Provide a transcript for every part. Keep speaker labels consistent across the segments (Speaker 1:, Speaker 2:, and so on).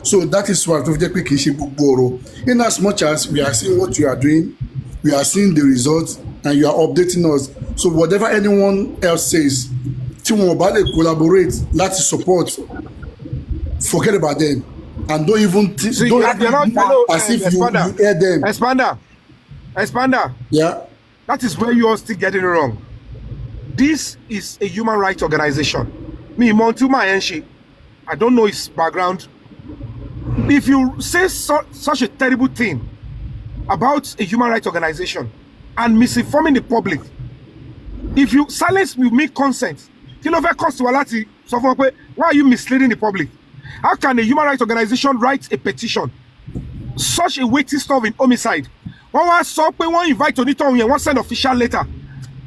Speaker 1: So that is why in as much as we are seeing what you are doing, we are seeing the results, and you are updating us. So whatever anyone else says, tí wọn bá lè collaborate, láti support, forget about them, and don't even as if you hear them.
Speaker 2: Expander.
Speaker 1: Yeah.
Speaker 2: That is where you are still getting it wrong. This is a human rights organization. Me, Montuma Enshi, I don't know his background. If you say such a terrible thing about a human rights organization and misinforming the public, if you silence with me consent, why are you misleading the public? How can a human rights organization write a petition? Such a weighty stuff in homicide. One invite Onito and one send official letter.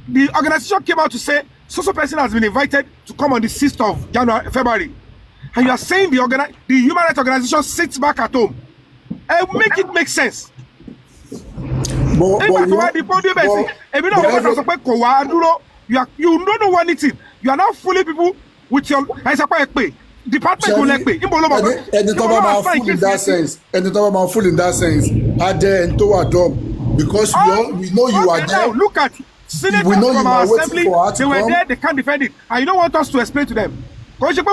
Speaker 2: The organization came out to say so person has been invited to come on the 6th of February. And you are saying the human rights organization sits back at home. Make it make sense. You don't know one thing. You are now fooling people with your department will like pay.
Speaker 1: And the top of full in that sense. And the top of full in that sense. Are there and to a job because we know you are there.
Speaker 2: Look at senators from our assembly. They were there. They can't defend it, and you don't want us to explain to them.
Speaker 3: No, Expander,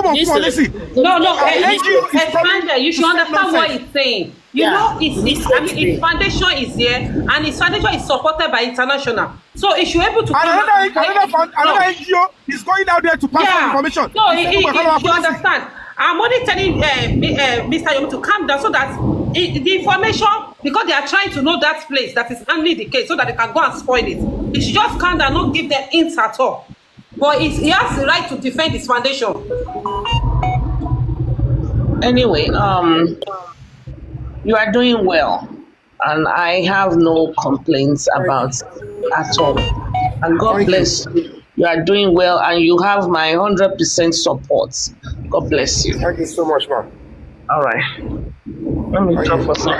Speaker 3: you should understand what he's saying. You know, its foundation is here, and its foundation is supported by international. So it should be able to.
Speaker 2: Another NGO is going out there to pass information.
Speaker 3: No, you understand. I'm only telling Mr. Yomi to calm down so that the information, because they are trying to know that place that is handling the case, so that they can go and spoil it. He should just calm down, not give them hints at all. But he has the right to defend his foundation.
Speaker 4: Anyway, you are doing well, and I have no complaints about at all. And God bless you. You are doing well, and you have my 100% support. God bless you.
Speaker 2: Thank you so much, man.
Speaker 4: All right. Let me talk for some.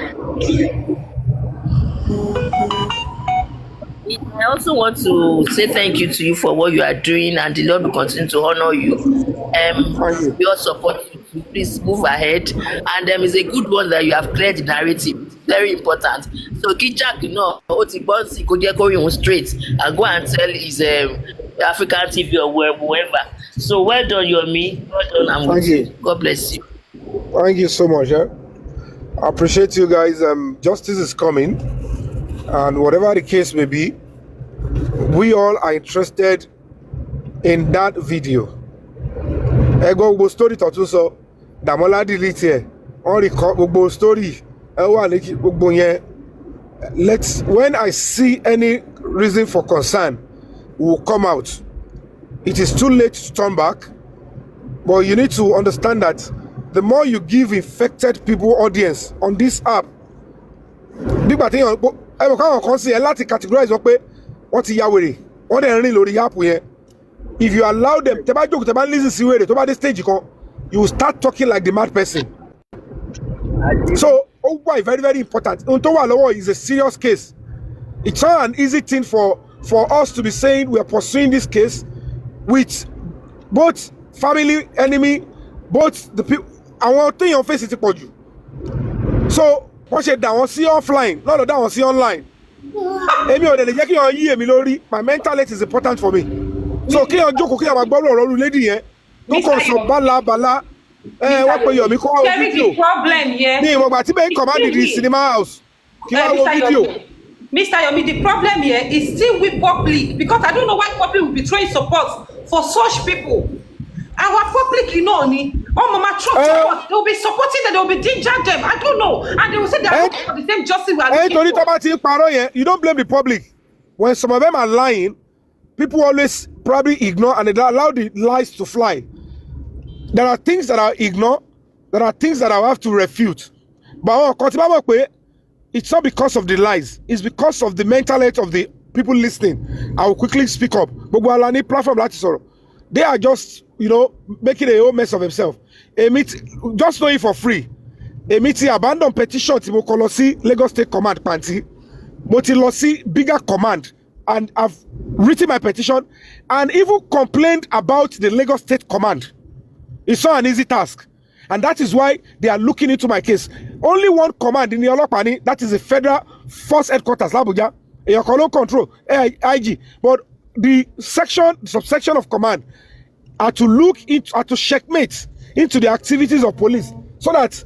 Speaker 5: I also want to say thank you to you for what you are doing, and the Lord will continue to honor you. We all support you to please move ahead, and it's a good one that you have cleared the narrative. Very important. So Kijak, Otibonsi could get going straight and go and tell his African TV or wherever. So well done, Yomi. Well done, and
Speaker 2: thank you.
Speaker 5: God bless you.
Speaker 2: Thank you so much. I appreciate you guys. Justice is coming, and whatever the case may be, we all are interested in that video. Ego story tatuso Damola delete here. On record story. When I see any reason for concern, we will come out. It is too late to turn back, but you need to understand that the more you give infected people audience on this app, if you allow them, you will start talking like the mad person. So, very, very important. Is a serious case. It's not an easy thing for us to be saying we are pursuing this case with both family, enemy, both the people. I want to your face it for you. So, what you down see offline, not that one see online. My mental health is important for me. So, lady here. Don't call some bala. What for you?
Speaker 3: The problem here. Mr. Yomi, the problem here is still with public, because I don't know why public will be throwing support for such people. Our public, Mama Trump, they will be supporting them, they will be danger them. I don't know. And they will say they are looking for the same justice we are looking for.
Speaker 2: You don't blame the public. When some of them are lying, people always probably ignore and they allow the lies to fly. There are things that I ignore. There are things that I have to refute. But it's not because of the lies. It's because of the mental health of the people listening. I will quickly speak up. They are just, making a whole mess of themselves. Just know it for free. Abandon petition to Lagos State Command Panti. Motilosi bigger command. And I've written my petition and even complained about the Lagos State Command. It's not an easy task. And that is why they are looking into my case. Only one command in the Olopani, that is the Federal Force Headquarters, Abuja. Your color control, IG. But the subsection of command are to look into, are to checkmate into the activities of police so that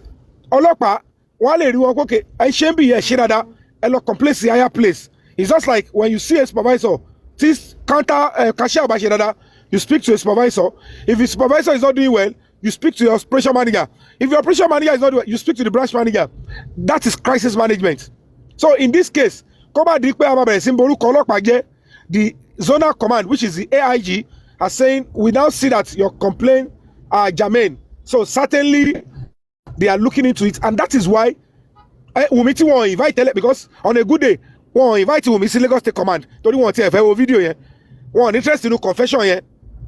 Speaker 2: Olopa, while okay, I shouldn't be here, complain the higher place. It's just like when you see a supervisor, this cashier, you speak to a supervisor. If the supervisor is not doing well, you speak to your operation manager. If your operation manager is not doing well, you speak to the branch manager. That is crisis management. So in this case, the zonal command, which is the AIG, are saying we now see that your complaint are germane. So certainly they are looking into it, and that is why Wunmi won't invite tele, because on a good day, won't invite Wunmi to Lagos State Command. Don't want to have a video here. One interested in confession here.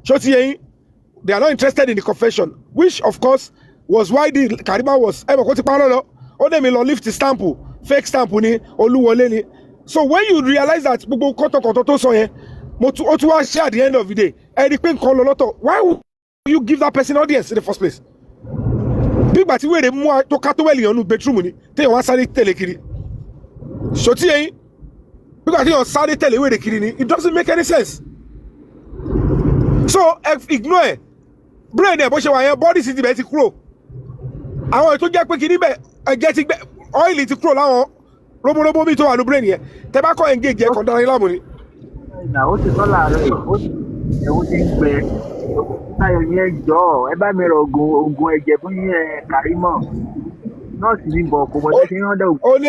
Speaker 2: They are not interested in the confession, which of course was why the Karima was lift stamp, fake stamp ni Oluwole ni. So when you realize that at the end of the day, why would you give that person audience in the first place? Big bati wey dey mu to kato well yon bedroom ni te wan sáré tẹ̀lé kiri. So ti yin big bati yon sáré tẹ̀lé wey dey kiri ni, it doesn't make any sense. So ignore brain e bó ṣe wà yẹn, body city be ti kúrò. Àwọn tó jẹ́ pé kini be ẹ̀jẹ̀ ti gbẹ, oil ti kúrò láwọn robo mi tó wà no brain yẹn. Tẹ́ bá ko engage e kon dara yin láàmú ni.
Speaker 6: Na ó ti sọ láàárọ̀ yìí, ó ti ń gbẹ. Táyọ̀ yẹn jọ ẹ bá mi rọ oògùn ẹ̀jẹ̀ fún Kàrímọ̀. Nọ́ọ̀sì ní bọ̀ kò mọ̀ tẹ́ ṣe ń rán dẹ̀ ògùn.
Speaker 2: Ó ní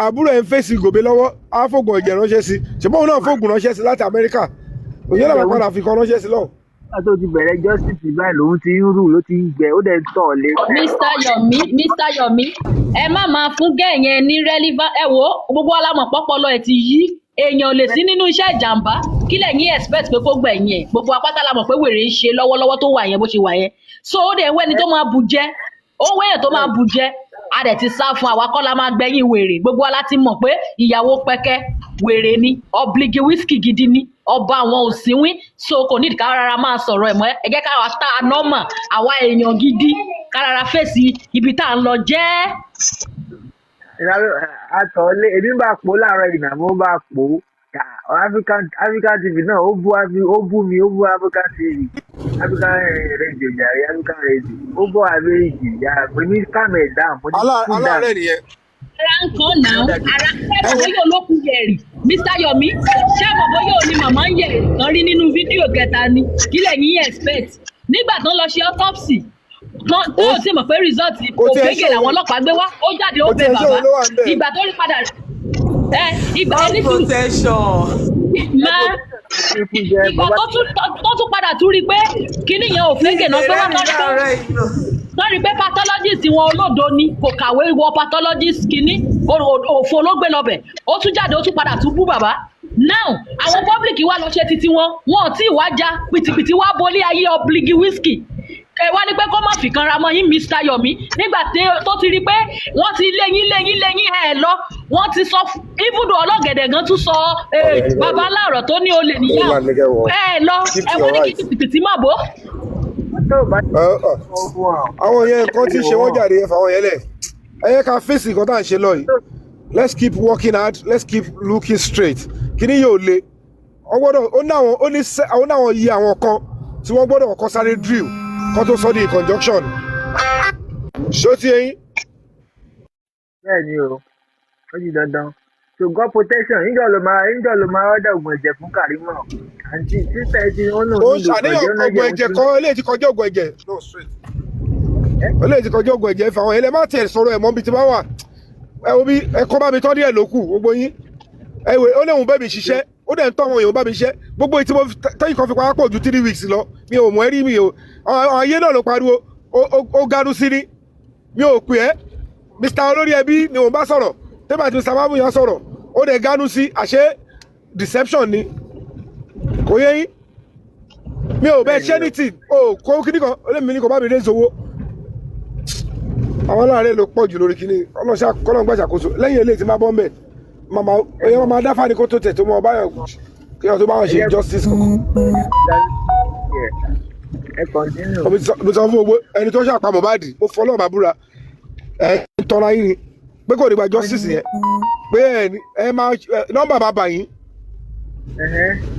Speaker 2: àbúrò ẹ̀ ń fèsì gòbè lọ́wọ́, á fògùn ẹ̀jẹ̀ ránṣẹ́ sí. Ṣùgbọ́n òun náà fògùn ránṣẹ́ sí láti Amẹ́ríkà. Òyìn náà padà fi kan ránṣẹ́ sí lọ́hùn.
Speaker 6: Nígbà tó ti bẹ̀rẹ̀ justice báyìí lòun ti ń rù ló ti ń gbẹ, ó dẹ̀ ń tọ̀ lé.
Speaker 7: Mr. Yomi, ẹ má máa fún gẹ̀yẹn ní relevant, ẹ wo gbogbo alámọ̀ pọ́pọ́lọ ẹ̀ ti yí. Èèyàn ò lè sí nínú iṣẹ́ ìjàmbá kí lẹ́yìn expect pé kó gbẹ̀yìn ẹ̀, gbogbo apáta la mọ̀ pé wèrè ń ṣe lọ́wọ́lọ́wọ́ tó wà yẹn bó ṣe wà yẹn. So ó dẹ̀ wẹ́ni tó máa bù jẹ́, ó wẹ́yẹ̀ tó máa bù jẹ́, a dẹ̀ ti sá fún àwa kọ́ la máa gbẹ̀yìn wèrè. Gbogbo wa láti mọ̀ pé ìyàwó pẹ́kẹ́ wèrè ni, ọ̀bligi wíṣkì gidi ni, ọba àwọn òsínwín. So kò ní ká rárá máa sọ̀rọ̀ ẹ̀ mọ́, ẹ jẹ́ ká wá tá a nọ́mà àwa èèyàn gidi ká rárá fèsì ibi tá à ń lọ jẹ́.
Speaker 6: Àtọ̀lé èmi bá pò láàárọ̀ ìgbà mo bá pò African TV náà ó bú mi, ó bú African TV, African radio jàre, African radio ó bú àbẹ́rẹ́jì yà mo ní calm it down, mo ní cool down.
Speaker 2: Aláàárẹ̀ nìyẹn.
Speaker 7: Ara ń kọ́ náà, ara ṣẹ́mọ̀ bóyá olókùn yẹ̀rì. Mr. Yomi, ṣẹ́mọ̀ bóyá òní màmá ń yẹ̀rì kan rí nínú fídíò kẹta ni, kí lẹ́yìn expect. Nígbà tó ń lọ ṣe autopsy, tó ò sì mọ̀ pé result òfégè làwọn ọlọ́pàá gbé wá, ó jáde ó bẹ bàbá. Ìgbà tó rí padà ìgbà ẹni tún ìgbà tó tún padà tún rí pé kíní yẹn òfégè náà pé wọ́n rí pé pathologist wọn olódo ni, kò kàwé wọ pathologist kíní òfò ló gbé lọbẹ̀, ó tún jáde ó tún padà tún bú bàbá. Now àwọn public wá lọ ṣe títí wọn ò tí ì wá já pìtìpìtì wá bolí ayé ọ̀bligi wíṣkì. Ẹ wá ní pé kó má fi kan ra mọ́ yín Mr. Yomi nígbà tó ti rí pé wọ́n ti léyìn ẹ̀ lọ, wọ́n ti sọ ibùdó ọlọ́gẹ̀dẹ̀ gan tún sọ bàbá láàrọ̀ tó ní olè níyà ẹ̀ lọ ẹ wọ́n ní kí tìtìtì má bò.
Speaker 2: Àwọn yẹn nǹkan tí ń ṣe wọ́n jáde ẹ fàwọn yẹn lẹ̀, ẹ yẹ ká fèsì nǹkan tá à ń ṣe lọ yìí. Let's keep working hard, let's keep looking straight. Kíní yóò le, wọ́n gbọ́dọ̀ ó ní àwọn yí àwọn kan tí wọ́n gbọ́dọ̀ kọ́ sáré drill kan tó sọ di conjunction. Ṣó ti eyín?
Speaker 6: Bẹ́ẹ̀ ni o, ó di dandan. So God protection, níjọ́ ló máa ọ̀dà ògùn ẹ̀jẹ̀ fún Kàrímọ̀. Àǹtí sísè ti ó nù nílò
Speaker 2: ọ̀gbọ̀n ẹ̀jẹ̀ kan eléyìí ti kọjá ògùn ẹ̀jẹ̀. No straight. Eléyìí ti kọjá ògùn ẹ̀jẹ̀ fáwọn ẹlẹ́ má tiẹ̀ sọ̀rọ̀ ẹ̀ mọ́ bí ti bá wà. Ẹ wo bí ẹ̀kọ́ bá mi tọ́ díẹ̀ lókù gbogbo yín. Ẹ̀wẹ̀ ó léwu bẹ́ẹ̀ mi ṣiṣẹ́, ó dẹ̀ ń tọ́ àwọn èèyàn bá mi ṣiṣẹ́. Gbogbo ìtí mo tẹ́yìn kan fi pa pọ̀ ju 3 weeks lọ. Mi ò mọ̀ ẹ́ rí mi o. Àwọn ayé náà ló pariwo, ó ganu sí ni. Mi ò pè ẹ́. Mr. Olórí ẹbí ni òun bá sọ̀rọ̀. Tẹ́bà tí Mr. Mamu yẹn sọ̀rọ̀, ó dẹ̀ ganu sí àṣẹ deception ni. Kò yẹ yín. Mi ò bẹ́ẹ̀ ṣẹ́ ní tì. O kó kíní kan, ó lè mi ní kò bá mi dé ìṣòwò. Àwọn aláàárẹ̀ ló pọ̀ jù lórí kíní. Ọlọ́run gbàṣàkóso. Lẹ́yìn eléyìí ti máa bọ́ mbẹ̀. Màmá dáfà ni kó tó tẹ̀ tó mọ báyọ̀ kí wọ́n tó bá wọn ṣe justice kankan.
Speaker 6: ẹ continue.
Speaker 2: mo sọ fún gbogbo ẹni tó ṣàpá Mohbad ó fọlọ́ bàbúrà ẹ tọ́ra yín ni pé kò ní gba justice yẹn pé ẹ máa nọ́mbà bàbá yín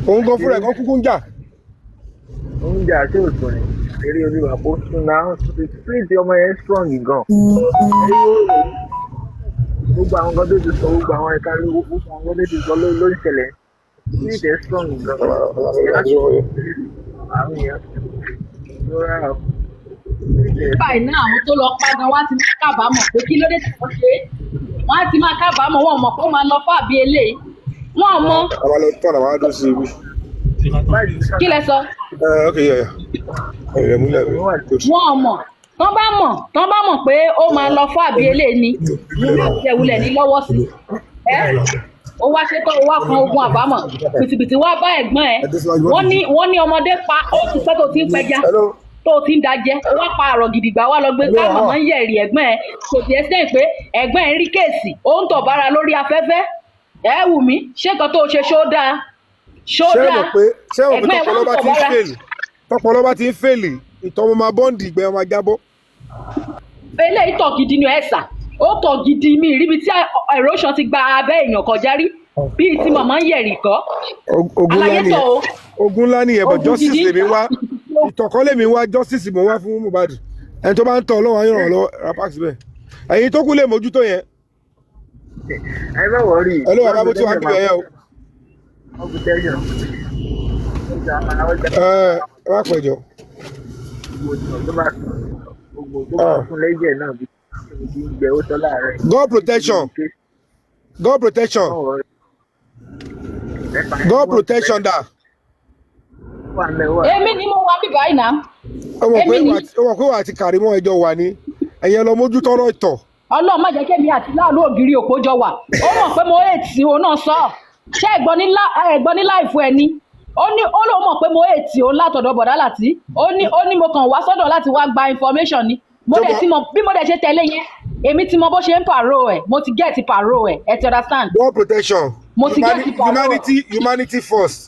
Speaker 2: òun gan fúnra ẹ̀ kan kúkú ń jà.
Speaker 6: Òun jà tí ò sùn ni eré olúwa kó sùn náà spirit ọmọ yẹn strong gan. Gbogbo àwọn kan tó ti sọ gbogbo àwọn ẹ̀ka gbogbo àwọn kan tó ti sọ ló ń ṣẹlẹ̀ spirit ẹ̀ strong gan. Àwọn èèyàn lóra ọ̀.
Speaker 7: báyìí náà àwọn tó lọ pa gan wá ti máa kábàámọ̀ pé kí ló dé tí wọ́n ṣe é wọ́n á ti máa kábàámọ̀ wọ́n mọ̀ pé ó máa lọ fàbí eléyìí wọ́n mọ̀.
Speaker 2: àwa lọ tọ̀nà wàá dùn sí ibi.
Speaker 7: kí lẹ sọ.
Speaker 2: ok yẹ̀yẹ̀ ẹ̀rẹ̀ múlẹ̀ mi.
Speaker 7: wọ́n mọ̀ tán bá mọ̀ pé ó máa lọ fàbí eléyìí ni ìjẹ̀wulẹ̀ ní lọ́wọ́ sí ó wá ṣe tó ó wá kan ogun àbámọ̀ pìtìpìtì wá bá ẹ̀gbọ́n ẹ̀ wọ́n ní ọmọdé pa ó ti pẹ́ tó ti ń pẹja tó ti ń dajẹ́ ó wá pa àrọ̀ gidigba wá lọ gbé káwọn máa ń yẹ̀rì ẹ̀gbọ́n ẹ̀ kò tiẹ̀ sẹ́yìn pé ẹ̀gbọ́n ẹ̀ ń rí kéèsì ó ń tọ̀ bára lórí afẹ́fẹ́ ẹ̀ wù mí ṣé nǹkan tó ṣe ṣó dáa
Speaker 2: ẹ̀gbọ́n ẹ̀ wọ́n ń tọ̀ bára. tọpọlọ bá ti ń fèlè ìtọ́mọ máa bọ́ǹdì ìgbẹ́ ọmọ ajábọ́.
Speaker 7: eléyìí tọ̀ gidi ni ẹ̀sà ó tọ̀ gidi mi ríbi tí erosion ti gba abẹ́ èèyàn kọjá rí bíi tí màmá ń yẹ̀rì kọ́.
Speaker 2: ogun ńlá nìyẹn bọ̀ justice lèmi wá ìtọ̀kọ́ lèmi wá justice mo wá fún Mohbad ẹni tó bá ń tọ̀ ọlọ́run ayọ̀ràn lọ rapax bẹ́ẹ̀ ẹ̀yin tó kú lè mójútó yẹn.
Speaker 6: ẹ bá wọrí.
Speaker 2: ẹ ló wà bá bó tí wàá gbé yẹn o. ẹ wá pẹ̀jọ. God protection. God protection. God protection da.
Speaker 7: èmi ni mo wá bí báyìí náà.
Speaker 2: ó mọ̀ pé wà á ti kàrí mọ́ ẹjọ́ wà ní ẹ̀yẹ lọ mójútó ọ̀rọ̀ ìtọ̀.
Speaker 7: Ọlọ́run má jẹ́ kémi àti láàlú ògiri òpó jọ wà ó mọ̀ pé mo ètì òun náà sọ ṣé ẹ̀gbọ́n ní láìfù ẹ̀ ni ó lóun mọ̀ pé mo ètì òun látọ̀dọ̀ bọ̀dá láti ó ní mo kàn wá sọ́dọ̀ láti wá gba information ni mo dẹ̀ ti mọ bí mo dẹ̀ ṣe tẹ̀lé yẹn èmi ti mọ bó ṣe ń pàrọ̀ ẹ̀ mo ti get pàrọ̀ ẹ̀ ẹ ti understand.
Speaker 2: God protection.
Speaker 7: mo ti get pàrọ̀ ẹ̀.
Speaker 2: humanity first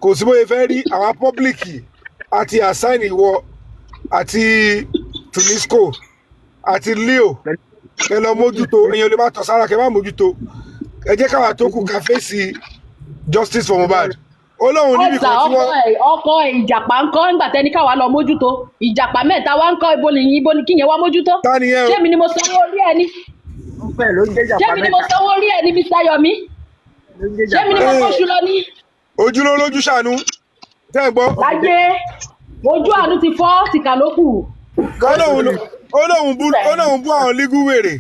Speaker 2: kò sí bóyá fẹ́ rí àwọn pọ́blíkì àti assign ìwọ àti tunisco àti leo ẹ lọ mójútó ẹ̀yin olè má tọ̀ sára kẹ́ má mójútó ẹ jẹ́ káwa tó kù ká fèsì justice for Mohbad olóhùn níbi kan tí wọ́n.
Speaker 7: ọkọ ìjàpá ń kọ́ ńgbà tẹ́ni káwa lọ mójútó ìjàpá mẹ́ta wá ń kọ́ ibo ni kíyẹn wá mójútó. ṣé mi ni mo sanwó orí ẹ ni. ṣé mi ni mo sanwó orí ẹ ni Mr. Yomi. ṣé mi ni mo kóṣù lọ ní.
Speaker 2: ojúlówó lójú ṣàánú tẹ́ ẹ gbọ́.
Speaker 7: láyé ojú àánú ti fọ́ tìkà ló kù.
Speaker 2: olóhùn bú àwọn legal wèrè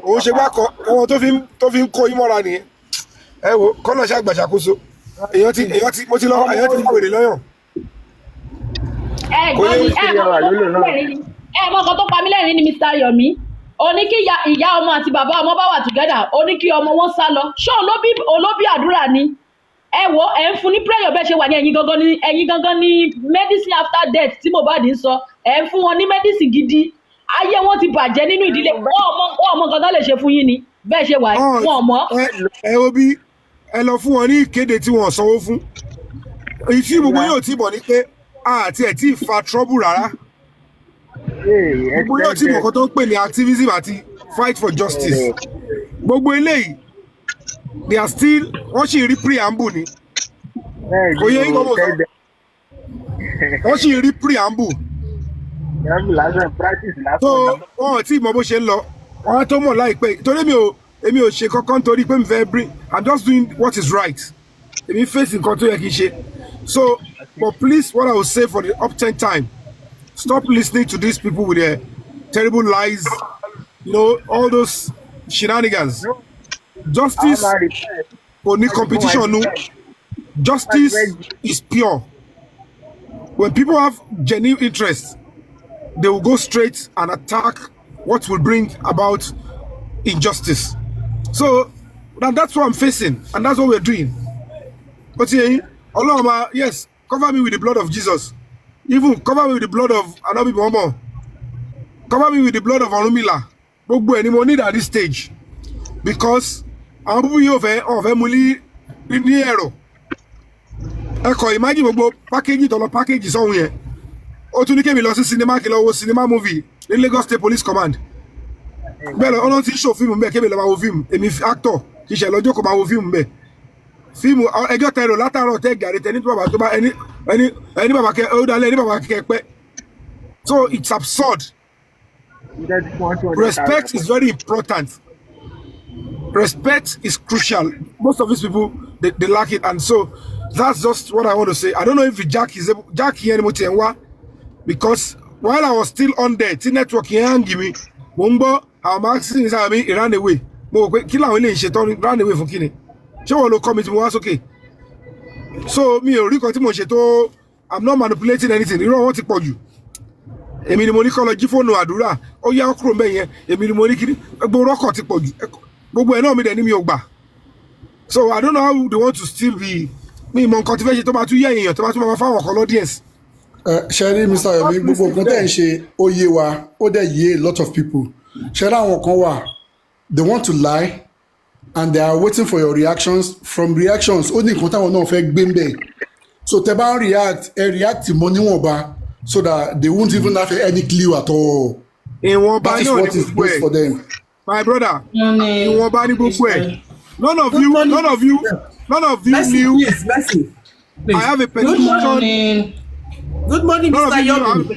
Speaker 2: òun ṣe bá kọ ọmọ tó fi ń kó ìmọ̀ra nìyẹn ẹ wo kọ́nà ṣàgbàṣàkóso èèyàn ti wèrè lọ́yàn.
Speaker 7: ẹ mọ nǹkan tó pa mí lẹ́rìn ní Mr. Yomi ó ní kí ìyá ọmọ àti bàbá ọmọ bá wà together ó ní kí ọmọ wọn sá lọ ṣé olóbí àdúrà ni ẹ wo ẹ ń fún ní prayer bẹ́ẹ̀ ṣe wà ní ẹ̀yin gangan ní medicine after death tí Mohbad ń sọ ẹ ń fún wọn ní medicine gidi ayé wọn ti bàjẹ́ nínú ìdílé wọn ọmọ nǹkan tó lè ṣe fún yín ni bẹ́ẹ̀ ṣe wà wọn mọ́.
Speaker 2: ẹ wo bí ẹ lọ fún wọn ní ìkéde tí wọn sanwó fún ìfí gbogbo yóò ti bọ̀ ní pé àti ẹ̀ tí ì fa trouble rárá gbogbo yóò ti bọ̀ kan tó ń pè ní activism àti fight for justice gbogbo eléyìí they are still wọ́n sì rí preamble ni kò yẹ yín gbọ́dọ̀ sọ wọ́n sì rí preamble tó wọ́n ti mọ bó ṣe ń lọ wọ́n á tó mọ̀ láìpẹ́ torí èmi ò ṣe kankan torí pé mi fẹ́ bring I'm just doing what is right èmi face nǹkan tó yẹ kí n ṣe so but please what I will say for the upturn time stop listening to these people with their terrible lies all those shenanigans. Justice kò ní competition no. Justice is pure. When people have genuine interest, they will go straight and attack what will bring about injustice. So that's what I'm facing, and that's what we're doing. But Allah, yes, cover me with the blood of Jesus. Even cover me with the blood of Anabi Muhammad. Cover me with the blood of Orunmila. Gbogbo ẹni mo need at this stage. Because àwọn púpù yóò fẹ́ mú ní ẹ̀rọ ẹ̀kọ́ imagine gbogbo pákéjì tọ́lọ pákéjì sọ́hun yẹn ó tún ní kébì lọ sí cinema kí lọ wo cinema movie ní Lagos State Police Command bẹ́ẹ̀ lọ ọlọ́run ti ń ṣò fíìmù bẹ́ẹ̀ kébì lọ máa wo fíìmù èmi actor kì í ṣe lọ́jọ́ kó máa wo fíìmù bẹ́ẹ̀ fíìmù ẹjọ́ tẹ̀rọ látàárọ̀ tẹ́ gàrí tẹ́ ní bàbá tó bá ẹni bàbá kẹ ó dalẹ̀ ẹni bàbá kẹ pẹ́ so it's absurd. Respect is very important. Respect is crucial. Most of these people they lack it, and so that's just what I want to say. I don't know if Jack is able, Jack here anymore, because while I was still on there, the network here give me Mumbo, our maximum is he ran away. Kill our village, ran away from Kini. Show all comment was okay. So me I'm not manipulating anything. You don't want to put you. Èmi ni mo ní kó lọ jí fóònù àdúrà ó yá kúrò ńbẹ̀ yẹn èmi ni mo ní kiri gbogbo rọ́kọ̀ ti pọ̀ jù gbogbo ẹ̀ náà mi dẹ̀ ní mi ò gbà so I don't know how they want to still be mi mọ nǹkan tí fẹ́ ṣe tó bá tún yẹ èèyàn tó bá tún máa fáwọn kan lọ́díẹ̀sì.
Speaker 1: ṣẹ́rí Mr. Yomi gbogbo nǹkan tẹ̀ ń ṣe ó yé wa ó dẹ̀ yé a lot of people ṣẹ́rí àwọn kan wà they want to lie and they are waiting for your reactions from reactions ó ní nǹkan táwọn náà fẹ́ gbé ń bẹ̀ so tẹ bá ń react mọ́ níwọ̀nba so that they won't even have any clue at all. That is what is best for them.
Speaker 2: My brother, none of you knew.
Speaker 8: Please.
Speaker 2: I have a petition.
Speaker 8: Good morning, Mr. Yomi.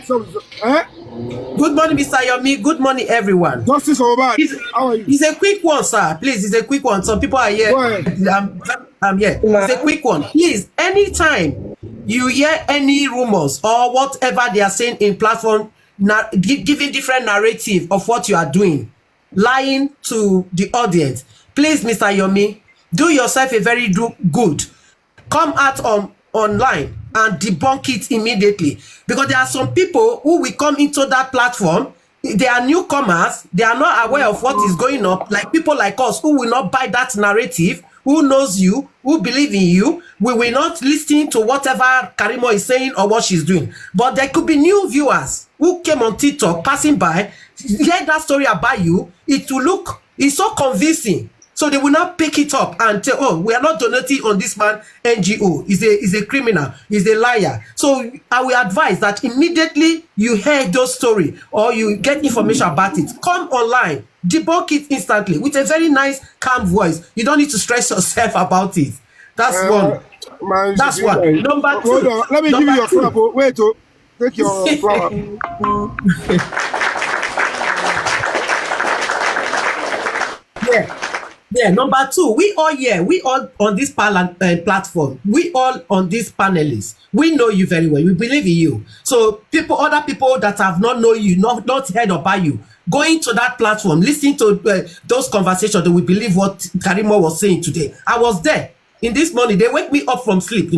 Speaker 8: Good morning, Mr. Yomi. Good morning, everyone.
Speaker 2: Justice Mohbad. How are you?
Speaker 8: It's a quick one, sir. Please, it's a quick one. Some people are here.
Speaker 2: Go ahead.
Speaker 8: I'm here. It's a quick one. Please, anytime you hear any rumors or whatever they are saying in platform, giving different narrative of what you are doing, lying to the audience, please, Mr. Yomi, do yourself a very good. Come out online and debunk it immediately, because there are some people who will come into that platform. They are newcomers. They are not aware of what is going on. Like people like us who will not buy that narrative, who knows you, who believe in you. We will not listen to whatever Karimo is saying or what she's doing. But there could be new viewers who came on TikTok, passing by, hear that story about you. It will look, it's so convincing. So they will not pick it up and tell, oh, we are not donating on this man NGO. He's a criminal. He's a liar. So I will advise that immediately you hear those stories or you get information about it, come online, debunk it instantly with a very nice, calm voice. You don't need to stress yourself about it. That's one. That's one. Number two.
Speaker 2: Hold on. Let me give you your flower. Wait, take your flower.
Speaker 8: Yeah, number two, we all on this platform, we all on these panelists, we know you very well, we believe in you. So other people that have not known you, not heard about you, going to that platform, listening to those conversations, they will believe what Karimo was saying today. I was there in this morning, they wake me up from sleep,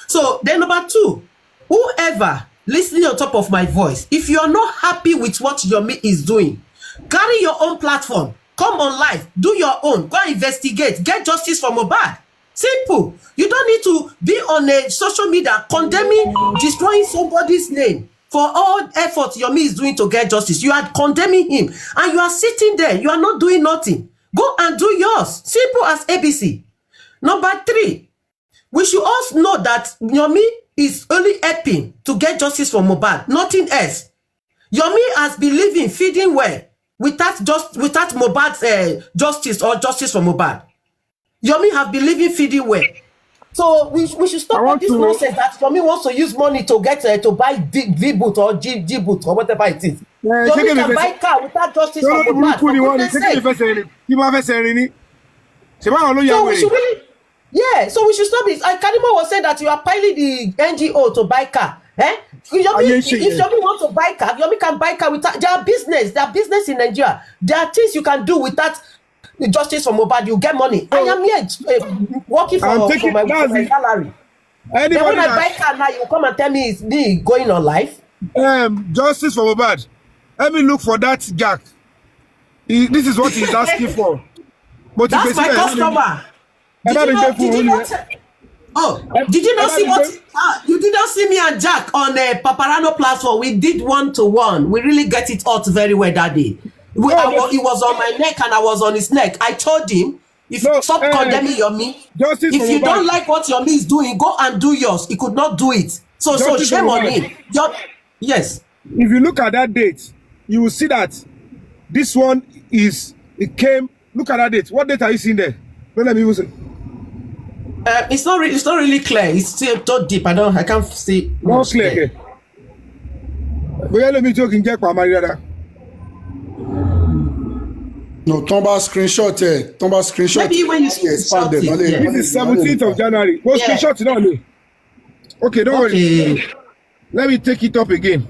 Speaker 8: So then number two, whoever listening on top of my voice, if you are not happy with what Yomi is doing, carry your own platform. Come on live, do your own, go and investigate, get justice for Mohbad. Simple. You don't need to be on a social media condemning, destroying somebody's name for all efforts Yomi is doing to get justice. You are condemning him and you are sitting there, you are not doing nothing. Go and do yours. Simple as ABC. Number three, we should also know that Yomi is only helping to get justice for Mohbad, nothing else. Yomi has been living, feeding well, without Mohbad's justice or justice for Mohbad. Yomi have been living, feeding well. So we should stop all this nonsense that Yomi wants to use money to get to buy V-boot or G-boot or whatever it is. Yomi can buy car without justice for Mohbad. So we should stop it. Karimo was saying that you are piling the NGO to buy car. If Yomi wants to buy car, Yomi can buy car without their business in Nigeria. There are things you can do without the justice for Mohbad. You get money. I am here working for my salary. Then when I buy car now, you come and tell me it's me going on life.
Speaker 2: Justice for Mohbad. Let me look for that Jack. This is what he's asking for.
Speaker 8: That's my customer. Did you not see what? You did not see me and Jack on a Paparano platform. We did 1-to-1. We really get it out very well that day. He was on my neck and I was on his neck. I told him, stop condemning Yomi. If you don't like what Yomi is doing, go and do yours. He could not do it. So shame on him. Yes.
Speaker 2: If you look at that date, you will see that this one it came. Look at that date. What date are you seeing there? Don't let me even say.
Speaker 8: It's not really clear. It's still too deep. I can't see.
Speaker 2: Not clear. Okay. Let me talk in Jack Mariada.
Speaker 1: No, Tomba screenshot here. Tomba screenshot.
Speaker 8: Maybe when you screenshot it,
Speaker 2: This is 17th of January. What screenshot it on me? Okay, don't worry. Let me take it up again.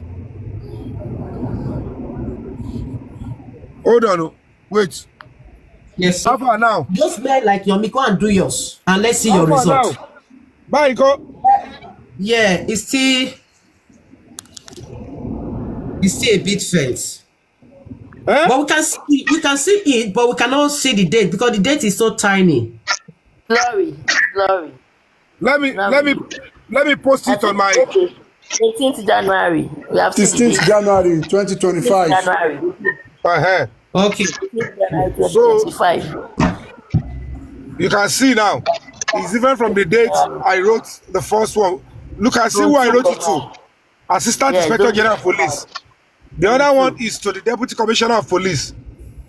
Speaker 2: Hold on. Wait.
Speaker 8: Yes.
Speaker 2: How far now?
Speaker 8: Just men like Yomi, go and do yours, and let's see your result.
Speaker 2: Bye, go.
Speaker 8: Yeah, it's still a bit faint. But we can see it, but we cannot see the date because the date is so tiny.
Speaker 5: Glory.
Speaker 2: Let me post it on my
Speaker 5: 18th January. We have
Speaker 1: 16th January 2025.
Speaker 5: January.
Speaker 8: Okay.
Speaker 2: So you can see now. It's even from the date I wrote the first one. Look, I see who I wrote it to. Assistant Inspector General of Police. The other one is to the Deputy Commissioner of Police.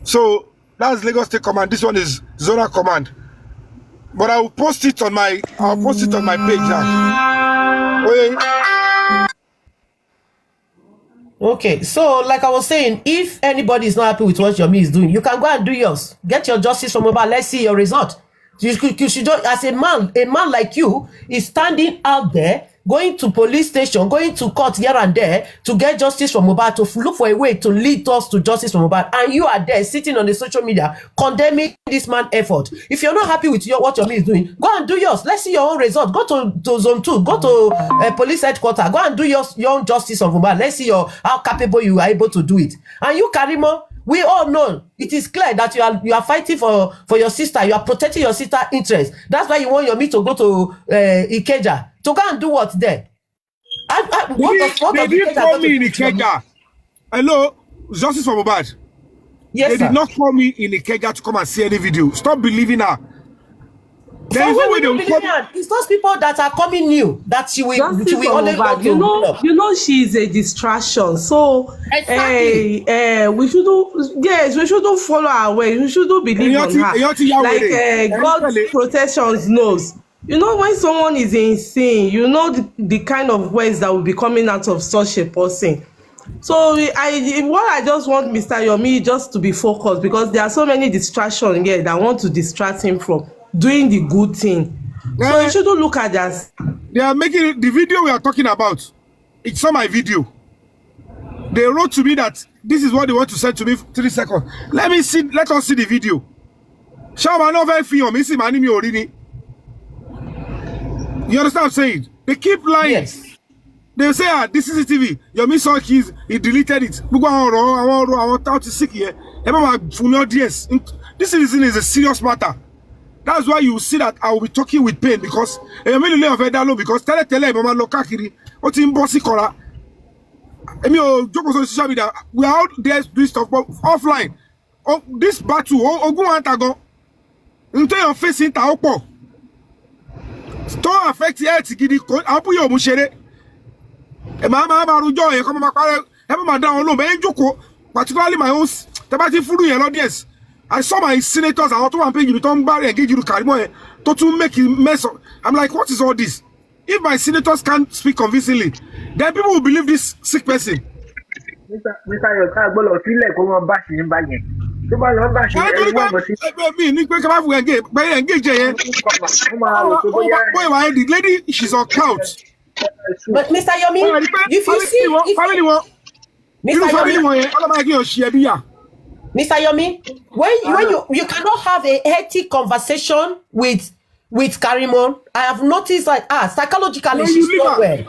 Speaker 2: So that's Lagos State Command. This one is Zonal Command. But I'll post it on my page now.
Speaker 8: Okay, so like I was saying, if anybody is not happy with what Yomi is doing, you can go and do yours. Get your justice from Mohbad. Let's see your result. You should just, as a man like you is standing out there, going to police station, going to court here and there to get justice from Mohbad, to look for a way to lead us to justice from Mohbad, and you are there sitting on the social media condemning this man's effort. If you're not happy with what Yomi is doing, go and do yours. Let's see your own result. Go to zone 2, go to police headquarters, go and do your own justice from Mohbad. Let's see how capable you are able to do it. And you, Karimo, we all know it is clear that you are fighting for your sister. You are protecting your sister's interest. That's why you want Yomi to go to Ikeja to go and do what there.
Speaker 2: They didn't call me in Ikeja. Hello, justice for Mohbad.
Speaker 8: Yes,
Speaker 2: they did not call me in Ikeja to come and see any video. Stop believing her.
Speaker 8: There is no way they will come. It's those people that are coming new that she will only go to.
Speaker 9: You know she is a distraction. So
Speaker 8: exactly.
Speaker 9: We shouldn't follow her way. We shouldn't believe on her. Like God's protections knows. You know, when someone is insane, you know the kind of words that will be coming out of such a person. So I just want Mr. Yomi just to be focused, because there are so many distractions here that want to distract him from doing the good thing. So you shouldn't look at that.
Speaker 2: They are making the video we are talking about. It's not my video. They wrote to me that this is what they want to send to me. 3 seconds. Let us see the video. You understand what I'm saying? They keep lying.
Speaker 8: Yes.
Speaker 2: They say, this is CCTV. Yomi saw keys, he deleted it. This is a serious matter. That's why you see that I will be talking with pain, because because we are out there doing stuff offline. This battle, you're facing don't affect the health. Particularly my own audience. I saw my senators, I want to pay you to make a mess of. I'm like, what is all this? If my senators can't speak convincingly, then people will believe this sick person. The lady, she's on couch.
Speaker 8: But Mr. Yomi, if you see, Mr. Yomi, when you cannot have a healthy conversation with Karimon, I have noticed that psychologically she's not well.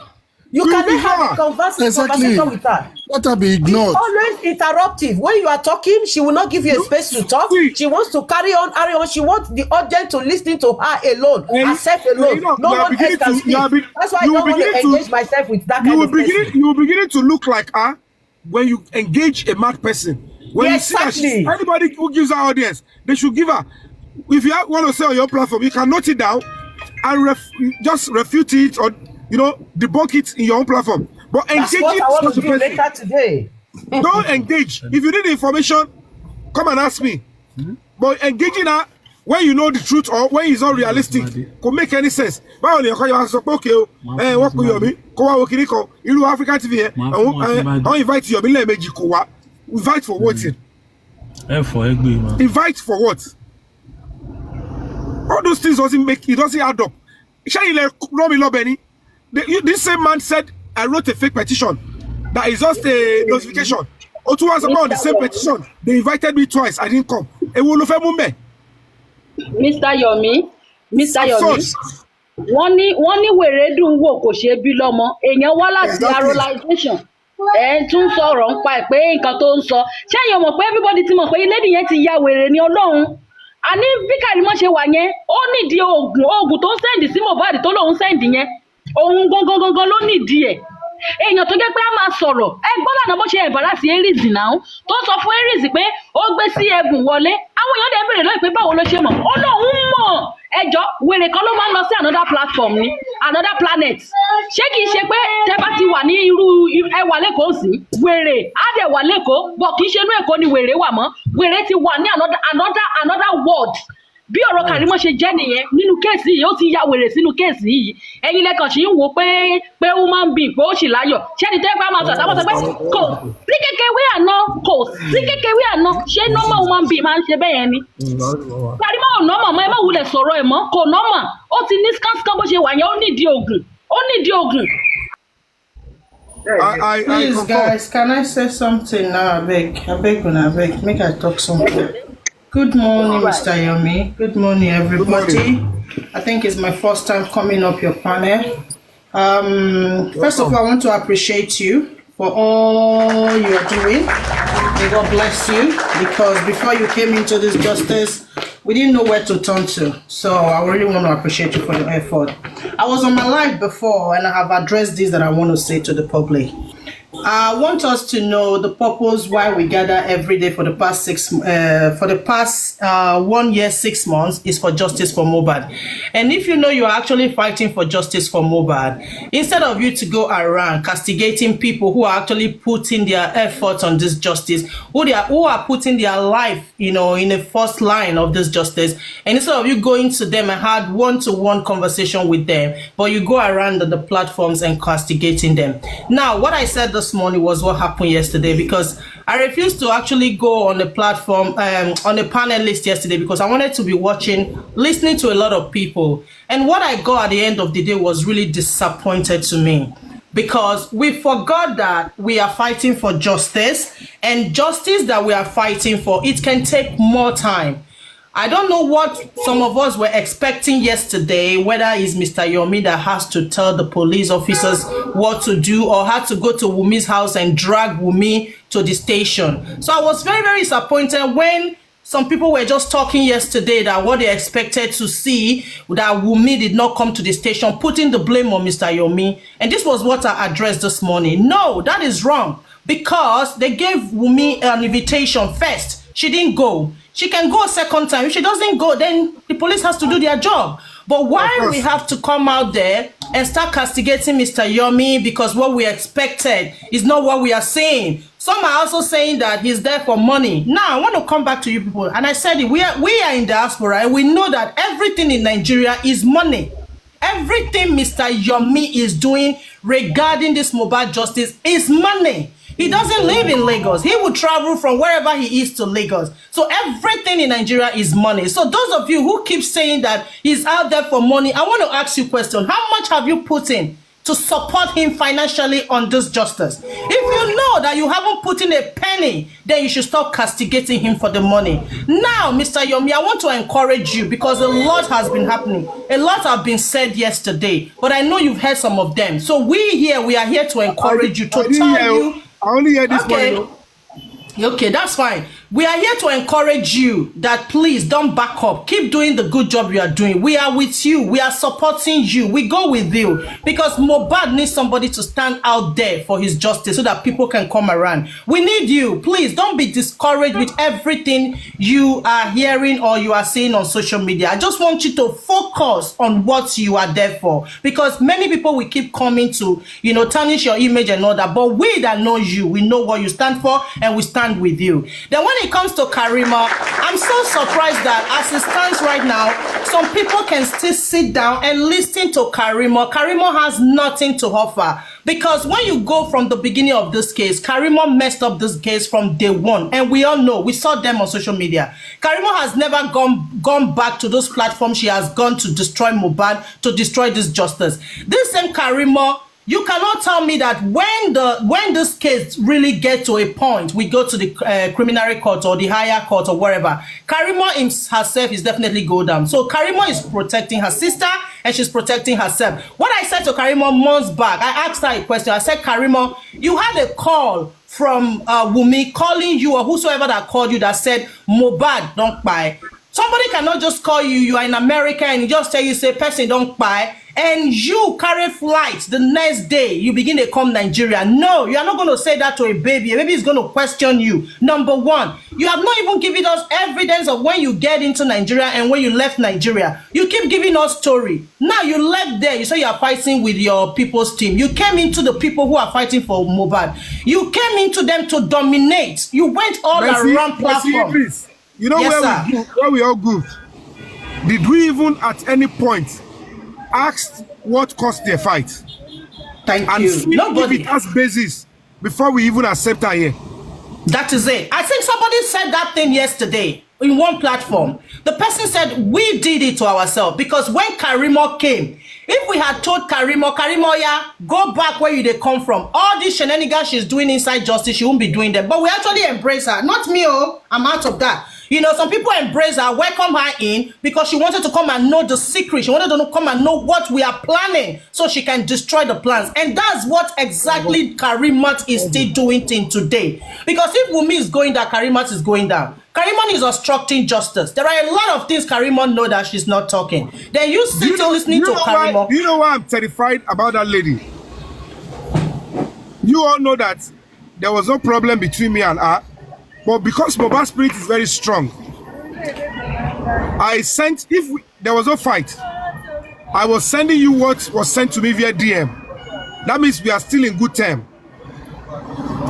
Speaker 8: You cannot have a conversation with her.
Speaker 1: Let her be ignored.
Speaker 8: It's always interruptive. When you are talking, she will not give you a space to talk. She wants to carry on. She wants the audience to listen to her alone, herself alone. No one else can speak. That's why I don't want to engage myself with that kind of person.
Speaker 2: You will begin to look like her when you engage a mad person. When you see that anybody who gives her audience, they should give her. If you want to say on your platform, you can note it down and just refute it or debunk it in your own platform. But
Speaker 8: that's
Speaker 2: engaging
Speaker 8: what I want to do
Speaker 2: person,
Speaker 8: later today.
Speaker 2: don't engage. If you need information, come and ask me. But engaging her when you know the truth or when it's not realistic could make any sense. Báwo ni ọkọ yẹn sọ pé okay o, wọ́n pe Yomi kó wá wo kiri kan irú African TV yẹn, àwọn invite Yomi lẹ́ẹ̀mejì kó wá. Invite for what? Invite for what? All those things doesn't add up. This same man said I wrote a fake petition that is just a notification. Or 2 hours ago on the same petition, they invited me twice. I didn't come.
Speaker 7: Mr. Yomi, wọ́n ní wèrè dùn wò kò ṣe bí lọ́mọ èèyàn wá láti arolization tún sọ̀rọ̀ ń pa ẹ̀ pé nǹkan tó ń sọ ṣé èèyàn mọ̀ pé everybody ti mọ̀ pé ilé nìyẹn ti ya wèrè ní Ọlọ́run àní bí Kàrímọ́ ṣe wà yẹn ó nídìí oògùn tó ń sẹ́ǹdì sí Mohbad tó lóun sẹ́ǹdì yẹn òun gangan ló nídìí ẹ̀ èèyàn tó jẹ́ pé a máa sọ̀rọ̀ ẹ gbọ́dọ̀ náà bó ṣe ẹ̀bàrà sí Aries náà tó sọ fún Aries pé ó gbé sí ẹ̀bùn wọlé àwọn èèyàn dẹ̀ bèrè lóyè pé báwo ló ṣe mọ̀ ó lóun mọ̀ ẹjọ́ wèrè kan ló máa ń lọ sí another platform ni another planet ṣé kìí ṣe pé tẹ́ bá ti wà ní irú ẹ wà lẹ́kọ̀ọ́ sí wèrè á dẹ̀ wà lẹ́kọ̀ọ́ bọ̀ kìí ṣe inú Èkó ni wèrè wà mọ́ wèrè ti wà ní another world bí ọ̀rọ̀ Kàrímọ́ ṣe jẹ́ nìyẹn nínú kéèsì yìí ó ti ya wèrè sínú kéèsì yìí ẹ̀yin lẹ́kàn sí ń wo pé woman being pé ó sì láyọ̀ ṣẹ́ni tẹ́ bá máa sọ àtàwọn sọ pé kò sí kékeré àná ṣé normal woman being máa ń ṣe bẹ́ẹ̀ yẹn ni Kàrímọ́ ò nọ́mọ̀ mọ́ ẹ má wulẹ̀ sọ̀rọ̀ ẹ̀ mọ́ kò nọ́mọ̀ ó ti ní skánskan bó ṣe wà yẹn ó nídìí oògùn.
Speaker 10: Please, guys, can I say something now? I beg, make I talk something. Good morning, Mr. Yomi. Good morning, everybody. I think it's my first time coming up your panel. First of all, I want to appreciate you for all you are doing. May God bless you, because before you came into this justice, we didn't know where to turn to. So I really want to appreciate you for your effort. I was on my live before and I have addressed this that I want to say to the public. I want us to know the purpose why we gather every day for the past 1 year, 6 months is for justice for Mohbad. And if you know you are actually fighting for justice for Mohbad, instead of you to go around castigating people who are actually putting their efforts on this justice, who are putting their life, in the first line of this justice, and instead of you going to them and had one-to-one conversation with them, but you go around the platforms and castigating them. Now, what I said this morning was what happened yesterday, because I refused to actually go on the platform, on the panel list yesterday, because I wanted to be listening to a lot of people. And what I got at the end of the day was really disappointed to me, because we forgot that we are fighting for justice, and justice that we are fighting for, it can take more time. I don't know what some of us were expecting yesterday, whether it's Mr. Yomi that has to tell the police officers what to do, or had to go to Wunmi's house and drag Wunmi to the station. So I was very, very disappointed when some people were just talking yesterday that what they expected to see, that Wunmi did not come to the station, putting the blame on Mr. Yomi. And this was what I addressed this morning. No, that is wrong, because they gave Wunmi an invitation first. She didn't go. She can go a second time. If she doesn't go, then the police has to do their job. But why we have to come out there and start castigating Mr. Yomi because what we expected is not what we are saying? Some are also saying that he's there for money. Now, I want to come back to you people. And I said it, we are in diaspora, and we know that everything in Nigeria is money. Everything Mr. Yomi is doing regarding this Mohbad justice is money. He doesn't live in Lagos. He would travel from wherever he is to Lagos. So everything in Nigeria is money. So those of you who keep saying that he's out there for money, I want to ask you a question. How much have you put in to support him financially on this justice? If you know that you haven't put in a penny, then you should stop castigating him for the money. Now, Mr. Yomi, I want to encourage you, because a lot has been happening. A lot have been said yesterday, but I know you've heard some of them. So we are here to encourage you, to tell you.
Speaker 2: I only hear this
Speaker 10: okay.
Speaker 2: one.
Speaker 10: Okay, that's fine. We are here to encourage you that please don't back up. Keep doing the good job you are doing. We are with you. We are supporting you. We go with you because Mohbad needs somebody to stand out there for his justice so that people can come around. We need you. Please don't be discouraged with everything you are hearing or you are seeing on social media. I just want you to focus on what you are there for because many people will keep coming to, tarnish your image and all that. But we that know you, we know what you stand for and we stand with you. Then when it comes to Karimo, I'm so surprised that as it stands right now, some people can still sit down and listen to Karimo. Karimo has nothing to offer because when you go from the beginning of this case, Karimo messed up this case from day one, and we all know, we saw them on social media. Karimo has never gone back to those platforms she has gone to destroy Mohbad, to destroy this justice. This same Karimo, you cannot tell me that when this case really gets to a point, we go to the criminal court or the higher court or wherever, Karimo herself is definitely go down. So Karimo is protecting her sister and she's protecting herself. What I said to Karimo months back, I asked her a question. I said, Karimo, you had a call from Wunmi calling you or whosoever that called you that said, Mohbad, don't buy. Somebody cannot just call you, you are in America and just tell you, say, person don't buy. And you carry flight the next day, you begin to come Nigeria. No, you are not going to say that to a baby. A baby is going to question you. Number one, you have not even given us evidence of when you get into Nigeria and when you left Nigeria. You keep giving us story. Now you left there, you say you are fighting with your people's team. You came into the people who are fighting for Mohbad. You came into them to dominate. You went all around platform.
Speaker 2: You know, yes, where we all good. Did we even at any point asked what caused their fight?
Speaker 10: Thank
Speaker 2: and
Speaker 10: you. Nobody.
Speaker 2: If it has basis before we even accept her here.
Speaker 10: That is it. I think somebody said that thing yesterday in one platform. The person said we did it to ourselves because when Karimo came, if we had told Karimo, yeah, go back where you they come from, all these shenanigans she's doing inside justice, she won't be doing them. But we actually embrace her. Not me, I'm out of that. Some people embrace her, welcome her in because she wanted to come and know the secret. She wanted to come and know what we are planning so she can destroy the plans. And that's what exactly Karimat is still doing till today. Because if Wunmi is going down, Karimat is going down. Karimat is obstructing justice. There are a lot of things Karimat know that she's not talking. Then you sit listening to Karimat.
Speaker 2: Do you know why I'm terrified about that lady? You all know that there was no problem between me and her. But because Mohbad's spirit is very strong, there was no fight, I was sending you what was sent to me via DM. That means we are still in good term.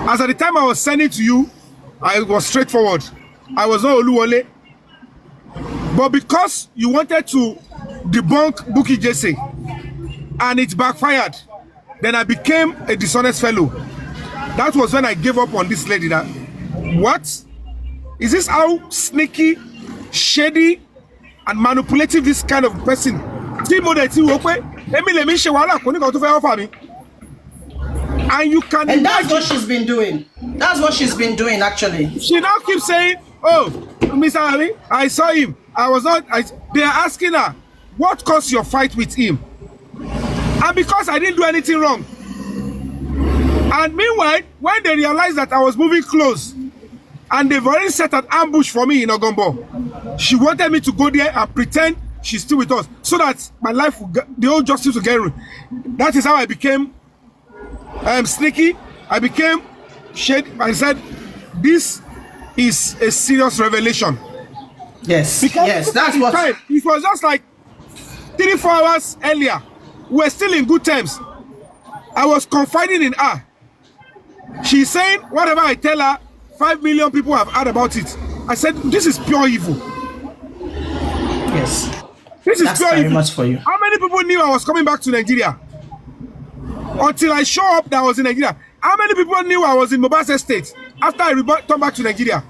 Speaker 2: As at the time I was sending to you, I was straightforward. I was not Oluwole. But because you wanted to debunk Bukky Jesse and it backfired, then I became a dishonest fellow. That was when I gave up on this lady. That what is this? How sneaky, shady, and manipulative this kind of person? And you can.
Speaker 10: And that's what she's been doing. That's what she's been doing, actually.
Speaker 2: She now keeps saying, "Oh, Mr. Ali, I saw him. I was not." They are asking her, "What caused your fight with him?" And because I didn't do anything wrong. And meanwhile, when they realized that I was moving close, and they've already set an ambush for me in Ogombo, she wanted me to go there and pretend she's still with us, so that my life, the whole justice will get ruined. That is how I became sneaky. I became shady. I said, this is a serious revelation.
Speaker 10: Yes,
Speaker 2: because
Speaker 10: yes, that's what.
Speaker 2: It was just like 3-4 hours earlier. We're still in good terms. I was confiding in her. She's saying, whatever I tell her, 5 million people have heard about it. I said, this is pure evil.
Speaker 10: Yes.
Speaker 2: This is
Speaker 10: That's
Speaker 2: pure
Speaker 10: very
Speaker 2: evil.
Speaker 10: much for you.
Speaker 2: How many people knew I was coming back to Nigeria? Until I show up that I was in Nigeria. How many people knew I was in Mohbad's estate after I returned back to Nigeria?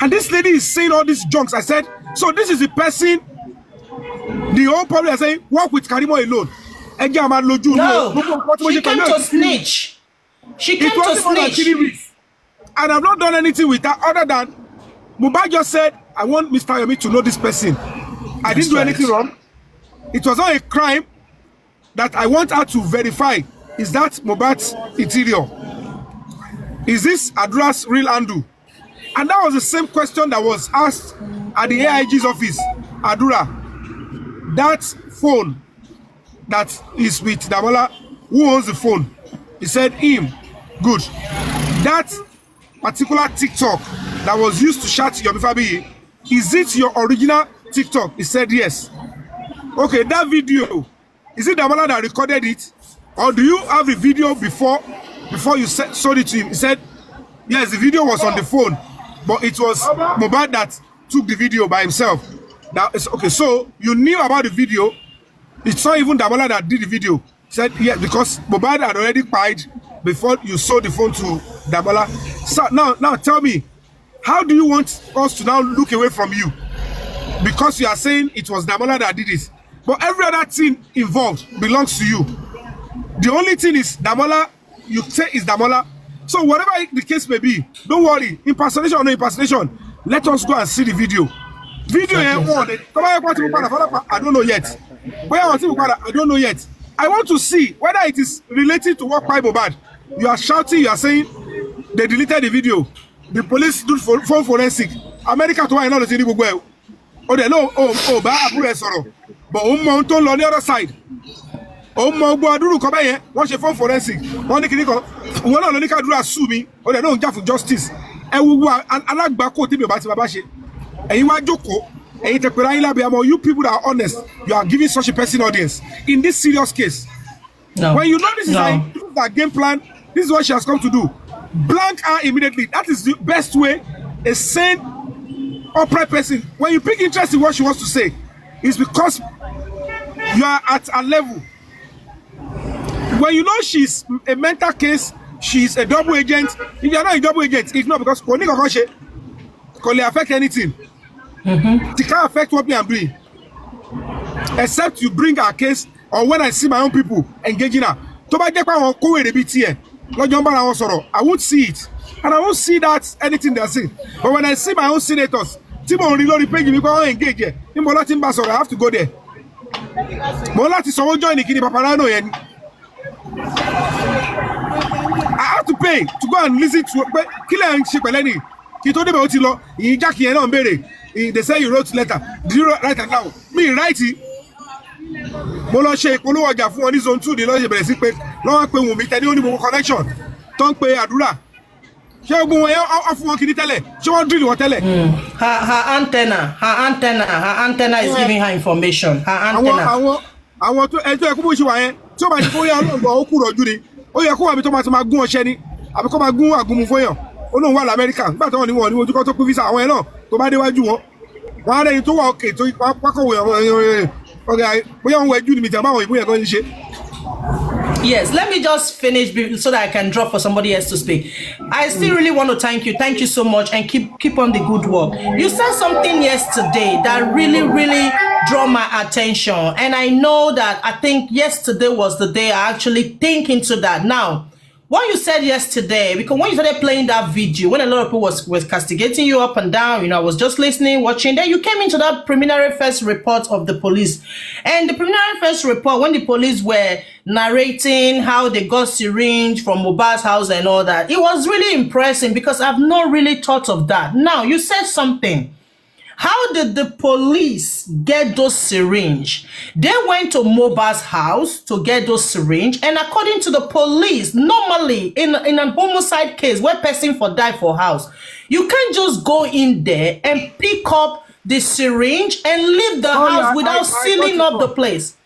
Speaker 2: And this lady is saying all these junks. I said, so this is the person, the whole public are saying, work with Karimo alone.
Speaker 10: No, she came to snitch. She came to snitch.
Speaker 2: And I've not done anything with her other than Mohbad just said, I want Mr. Yomi to know this person. I didn't do anything wrong. It was not a crime that I want her to verify. Is that Mohbad's interior? Is this Adra's real handle? And that was the same question that was asked at the AIG's office, Adura. That phone that is with Damola, who owns the phone? He said him. Good. That particular TikTok that was used to shout Yomi Fabiyi, is it your original TikTok? He said yes. Okay, that video, is it Damola that recorded it? Or do you have a video before you showed it to him? He said, yes, the video was on the phone, but it was Mohbad that took the video by himself. Now, okay, so you knew about the video. It's not even Damola that did the video. He said, yeah, because Mohbad had already cried before you sold the phone to Damola. So now tell me, how do you want us to now look away from you? Because you are saying it was Damola that did it. But every other thing involved belongs to you. The only thing is Damola, you say is Damola. So whatever the case may be, don't worry. Impersonation or no impersonation, let us go and see the video. Video I don't know yet. I don't know yet. I want to see whether it is related to what by Mohbad. You are shouting, you are saying they deleted the video. The police do phone forensic. America to why not the Google. Oh, they know, but on the other side. What's your phone forensic? One can sue me, or they don't for justice. And we were an agbako to me about Babashi. And you are Joko, and you people that are honest, you are giving such a person audience in this serious case.
Speaker 10: No.
Speaker 2: When you know this is a game plan, this is what she has come to do. Blank her immediately. That is the best way a sane, upright person, when you pick interest in what she wants to say, is because you are at a level. When you know she's a mental case, she's a double agent. If you are not a double agent, it's not because it can affect anything. It can't affect what me I'm doing. Except you bring our case, or when I see my own people engaging her. I won't see it. And I won't see that anything they're saying. But when I see my own senators, Timon reload page me go engage here. I have to go there. Molati someone join the Kini Paparano and I have to pay to go and listen to Killer and Shipeleni. He told them about it. He Jackie and Bere. They say you wrote letter. Did you write it now? Me write it. Molo Sheikh, Molo Waja for his own two, the lawyer basic pay. No one pay me tell you only connection. Don't pay Adura. She will go off working tele. She won't do what tele.
Speaker 10: Her antenna is giving her information. Her antenna.
Speaker 2: I want to enter a commotion. So much for your own Judy. Oh, you're going to Magu or Shenny. I become a goon, a goon for you. Oh, no, one American, but only one who got to visa. I know. To buy the way you want. Why are you to okay? To walk away. Okay, we are going to meet a man. We are going to ship.
Speaker 10: Yes, let me just finish so that I can drop for somebody else to speak. I still really want to thank you. Thank you so much, and keep on the good work. You said something yesterday that really drew my attention, and I know that I think yesterday was the day I actually think into that. Now, what you said yesterday, because when you started playing that video, when a lot of people was castigating you up and down, I was just listening, watching, then you came into that preliminary first report of the police. And the preliminary first report, when the police were narrating how they got syringe from Mohbad's house and all that, it was really impressive because I've not really thought of that. Now, you said something. How did the police get those syringe? They went to Mohbad's house to get those syringe, and according to the police, normally in an homicide case where person for die for house, you can't just go in there and pick up the syringe and leave the house without sealing up the place.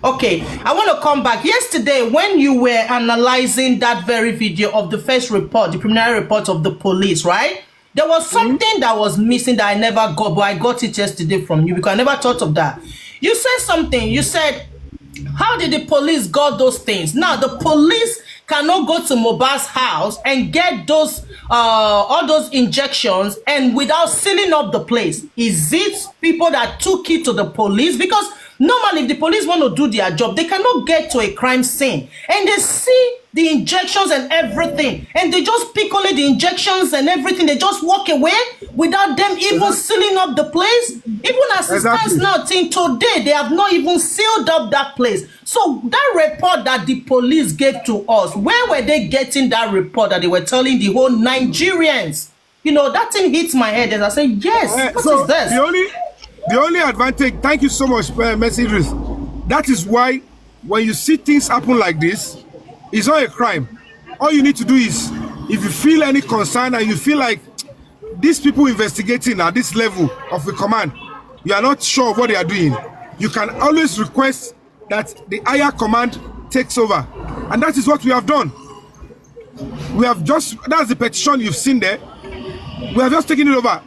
Speaker 10: Okay, I want to come back. Yesterday, when you were analyzing that very video of the first report, the preliminary report of the police, right? There was something that was missing that I never got, but I got it yesterday from you because I never thought of that. You said something. You said, how did the police got those things? Now, the police cannot go to Mohbad's house and get those all those injections and without sealing up the place. Is it people that took it to the police? Because normally, if the police want to do their job, they cannot get to a crime scene and they see the injections and everything, and they just pick only the injections and everything. They just walk away without them even sealing up the place. Even as it stands now, till today, they have not even sealed up that place. So that report that the police gave to us, where were they getting that report that they were telling the whole Nigerians? you know, that thing hits my head and I say, yes, what is this?
Speaker 2: The only advantage, thank you so much, Mercy Idris. That is why when you see things happen like this, it's not a crime. All you need to do is, if you feel any concern and you feel like these people investigating at this level of the command, you are not sure of what they are doing, you can always request that the higher command takes over. And that is what we have done. We have just, that's the petition you've seen there. We have just taken it over.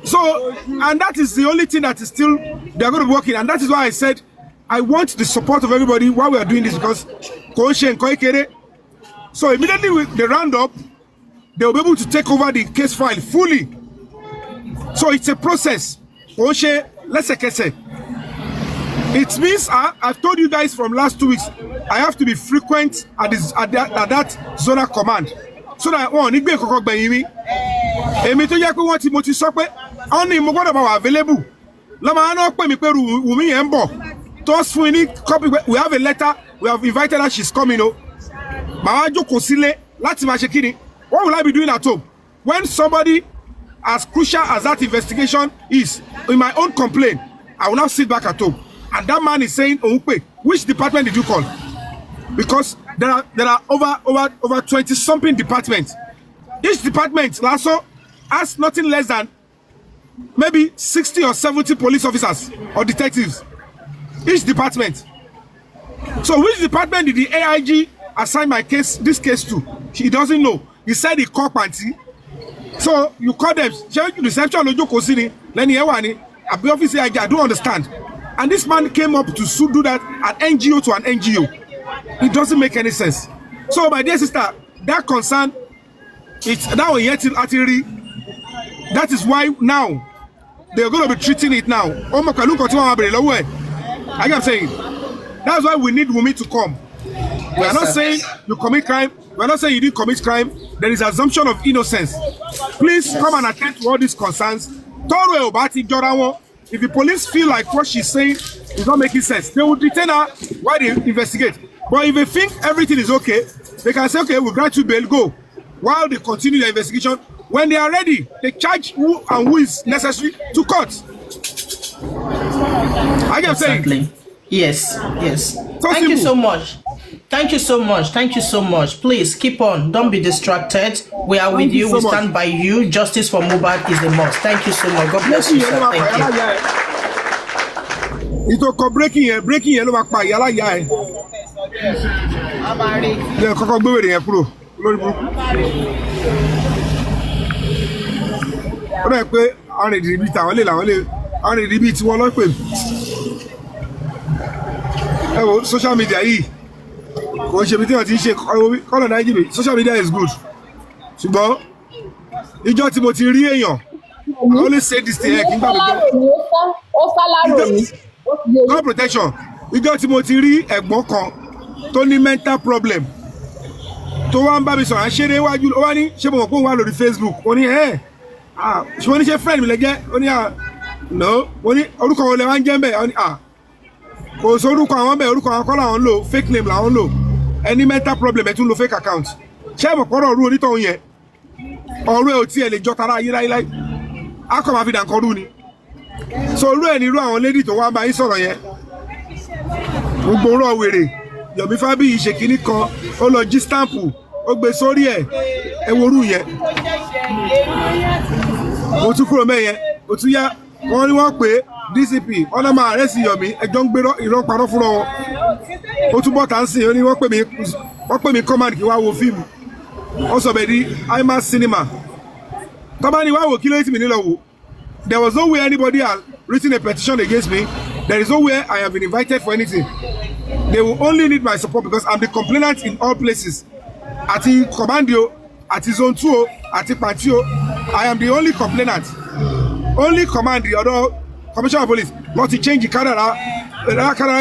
Speaker 2: So, and that is the only thing that is still, they are going to be working. And that is why I said, I want the support of everybody while we are doing this, because so immediately with the roundup, they will be able to take over the case file fully. So it's a process. It means I've told you guys from last 2 weeks, I have to be frequent at that zonal command. So that one, if only available. We have a letter, we have invited her, she's coming. What will I be doing at home? When somebody as crucial as that investigation is, in my own complaint, I will now sit back at home. And that man is saying, which department did you call? Because there are over 20 something departments. Each department also has nothing less than maybe 60 or 70 police officers or detectives. Each department. So which department did the AIG assign this case to? He doesn't know. He said he called Panti. So you call them, reception I don't understand. And this man came up to do that at NGO to an NGO. It doesn't make any sense. So my dear sister, that concern, it's now yet that is why now they're going to be treating it now. I am saying that's why we need Wunmi to come. We are not saying you commit crime. We are not saying you didn't commit crime. There is assumption of innocence. Please come and attend to all these concerns. If the police feel like what she's saying is not making sense, they will detain her while they investigate. But if they think everything is okay, they can say, okay, we'll grant you bail, go. While they continue their investigation, when they are ready, they charge who and who is necessary to court. I can say.
Speaker 10: Yes.
Speaker 2: So
Speaker 10: Thank you so much. Thank you so much. Thank you so much. Please keep on. Don't be distracted. We are with you. We stand by you. Justice for Mohbad is a must. Thank you so much. God bless you, sir. Thank you.
Speaker 2: It's breaking yellow back by yala yai. Yeah, Coco Bury and Pro. On a debit, on a debit, one of them. Social media. Social media is good. Ṣùgbọ́n ìjọ tí mo ti rí èèyàn, I always say this thing. God protection. Ìjọ tí mo ti rí ẹ̀gbọ́n kan tó ní mental problem. Tó wá ń bá mi sọ̀rọ̀ ṣeré wájú, ó wá ní ṣé mo mọ̀ pé òun wà lórí Facebook. Ó ní ṣùgbọ́n ní ṣe friend mi lẹ́jẹ́. Ó ní no. Ó ní orúkọ wọn lè wá ń jẹ́ mbẹ́. Ó ní kò sí orúkọ àwọn bẹ́ẹ̀, orúkọ àwọn kọ́ làwọn ń lò, fake name làwọn ń lò. Any mental problem ẹ̀ tún lo fake account. Ṣé mo pọ̀rọ̀ ọ̀rú onítọ̀hún yẹn? Ọ̀rú ẹ̀ ò tí ẹ̀ lè jọ tara ayé láíláí. A kọ̀ máa fi dànkọ́ rú ni. So orú ẹ̀ ní irú àwọn lady tó wá bá yín sọ̀rọ̀ yẹn. Gbogbo orú wèrè. Yomi Fabiyi ṣe kinní kan, ó lọ jí stampu, ó gbé sórí ẹ̀, ẹ wo orú yẹn. Mo tún kúrò mẹ́yẹn, ó tún yá, wọ́n ní wọ́n pè DCP, ọ̀nà máa arrest Yomi, ẹjọ́ ń gbé irọ́ parọ́ fúnra wọn. Ó tún bọ́ tà ń sìn, ó ní wọ́n pè mí command kí wá wo fíìmù. Ó sọ bẹ́ẹ̀ di IMAX cinema. Tọ́ba ni wá wò kí ló ti mi nílò wò. There was no way anybody has written a petition against me. There is no way I have been invited for anything. They will only need my support because I'm the complainant in all places. Àti Commandio, àti Zone 2, àti Patio, I am the only complainant. Only command the other commissioner of police not to change the Canada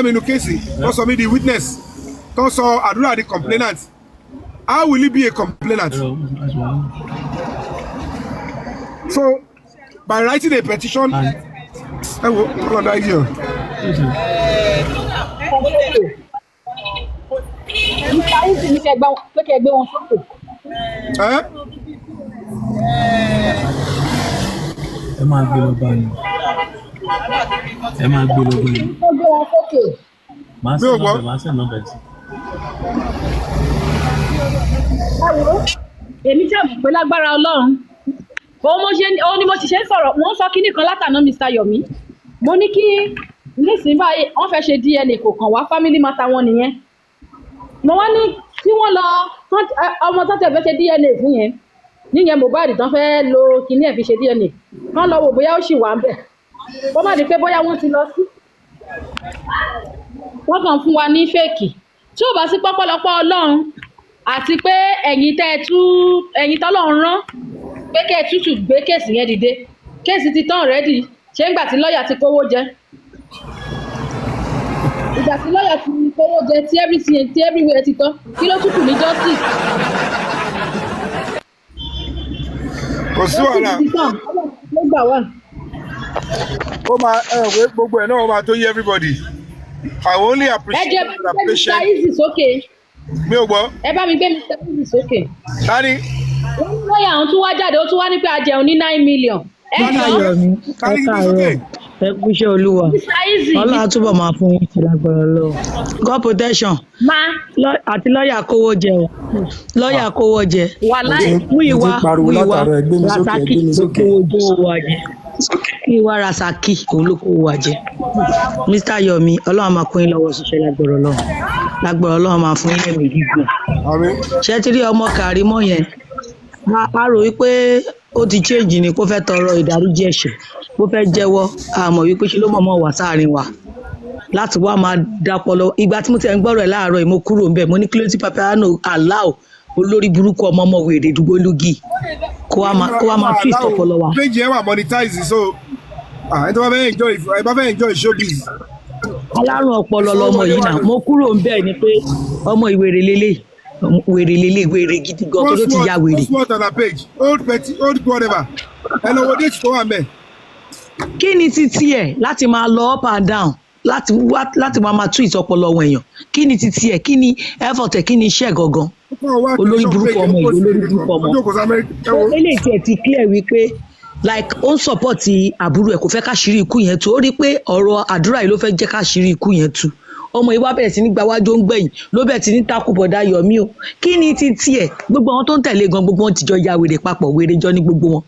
Speaker 2: menu case. Also me the witness. Also Adura the complainant. How will he be a complainant? So by writing a petition, I will hold on here.
Speaker 11: ẹ máa gbé lọ báyìí. Ẹ máa gbé lọ báyìí. Máa sẹ́ nọ́mbẹ̀ tí.
Speaker 7: Èmi tí a mọ̀ pé lágbára Ọlọ́run òun ni mo ti ṣe ń sọ̀rọ̀ wọ́n sọ kínní kan látàná Mr. Yomi mo ní kí nísìnyí báyìí wọ́n fẹ́ ṣe DNA kò kàn wá family matter wọn nìyẹn mo wá ní kí wọ́n lọ ọmọ tó tẹ̀ fẹ́ ṣe DNA fún yẹn níyẹn Mohbad tán fẹ́ lo kínní ẹ̀ fi ṣe DNA wọ́n lọ wò bóyá ó ṣì wà ń bẹ̀ ó má di pé bóyá wọ́n ti lọ sí wọ́n kàn fún wa ní fèkì tí ò bá sí pọ́pọ́lọpọ́ Ọlọ́run àti pé ẹ̀yin tọ́lọ́run rán pé kẹ́ ẹ tútù gbé kéèsì yẹn dìde kéèsì ti tán rẹ́dì ṣé ńgbà tí lọ́ọ̀yà ti kówó jẹ ìgbà tí lọ́ọ̀yà ti kówó jẹ tí everywhere ti tán kí ló tútù ní justice.
Speaker 2: Kò sí wàhálà.
Speaker 7: Ló gbà wá.
Speaker 2: Ó máa gbogbo ẹ̀ náà ó máa tó yé everybody. I only appreciate the patient.
Speaker 7: Mr. Easy sókè.
Speaker 2: Mi ò gbọ́.
Speaker 7: Ẹ bá mi gbé Mr. Easy sókè.
Speaker 2: Tani.
Speaker 7: Wọ́n ní lọ́ọ̀yà àwọn tún wá jáde ó tún wá ní pé a jẹun ní 9 million. Ẹ
Speaker 12: káàárọ̀ ẹ kú iṣẹ́ Olúwa Ọlọ́run á túbọ̀ máa fún yín lágbára lọ God protection àti lọ́ọ̀yà kówó jẹ o lọ́ọ̀yà kówó jẹ wíwá Rasaki wíwá Rasaki òun ló kówó wa jẹ Mr. Yomi Ọlọ́run máa kún yín lọ́wọ́ ṣiṣẹ́ lágbára Ọlọ́run máa fún yín lẹ́mìí gígùn ṣé tí rí ọmọ Kàrímọ́ yẹn a rò wípé ó ti change ni kó fẹ́ tọrọ ìdáríjì ẹ̀ṣẹ̀ kó fẹ́ jẹ́wọ́ àmọ́ wípé ṣe ló mọ̀ọ́mọ̀ wà sáàrin wa láti wá máa dápọlọ ìgbà tí mo ti ẹ̀ ń gbọ́rọ̀ ẹ̀ láàárọ̀ yìí mo kúrò ńbẹ̀ mo ní kí ló ti Papiano aláò olórí burúkú ọmọ wèrè dùgbòlùgì kó wá máa twist ọpọlọ wa.
Speaker 2: Méjì ẹ wà monetize so ẹ tó bá fẹ́ enjoy showbiz.
Speaker 12: Alárùn ọpọlọ lọmọ yìí náà mo kúrò ńbẹ̀ ni pé ọmọ ìwèrè lélẹ̀ wèrè gidi gan tó ló ti ya wèrè.
Speaker 2: Post what on her page old whatever ẹ lọ wo date tó wà mẹ́.
Speaker 12: Kí ni títí ẹ̀ láti máa lọ up and down láti máa tweet ọpọlọ wọn èèyàn kí ni títí ẹ̀ kí ni effort ẹ̀ kí ni iṣẹ́ gangan olórí burúkú ọmọ yìí olórí burúkú ọmọ eléyìí tí ẹ ti clear wípé like ó ń support àbúrò ẹ̀ kò fẹ́ káṣírí ikú yẹn tú ó rí pé ọ̀rọ̀ àdúrà yìí ló fẹ́ jẹ́ káṣírí ikú yẹn tú ọmọ yìí wá bẹ̀rẹ̀ sí ní gbawájú ó ń gbẹ̀yìn ló bẹ̀rẹ̀ sí ní takùbọ̀dá Yomi o kí ni títí ẹ̀ gbogbo àwọn tó ń tẹ̀lé gan gbogbo wọn ti jọ ya wèrè papọ̀ wèrè jọ ní gbogbo wọn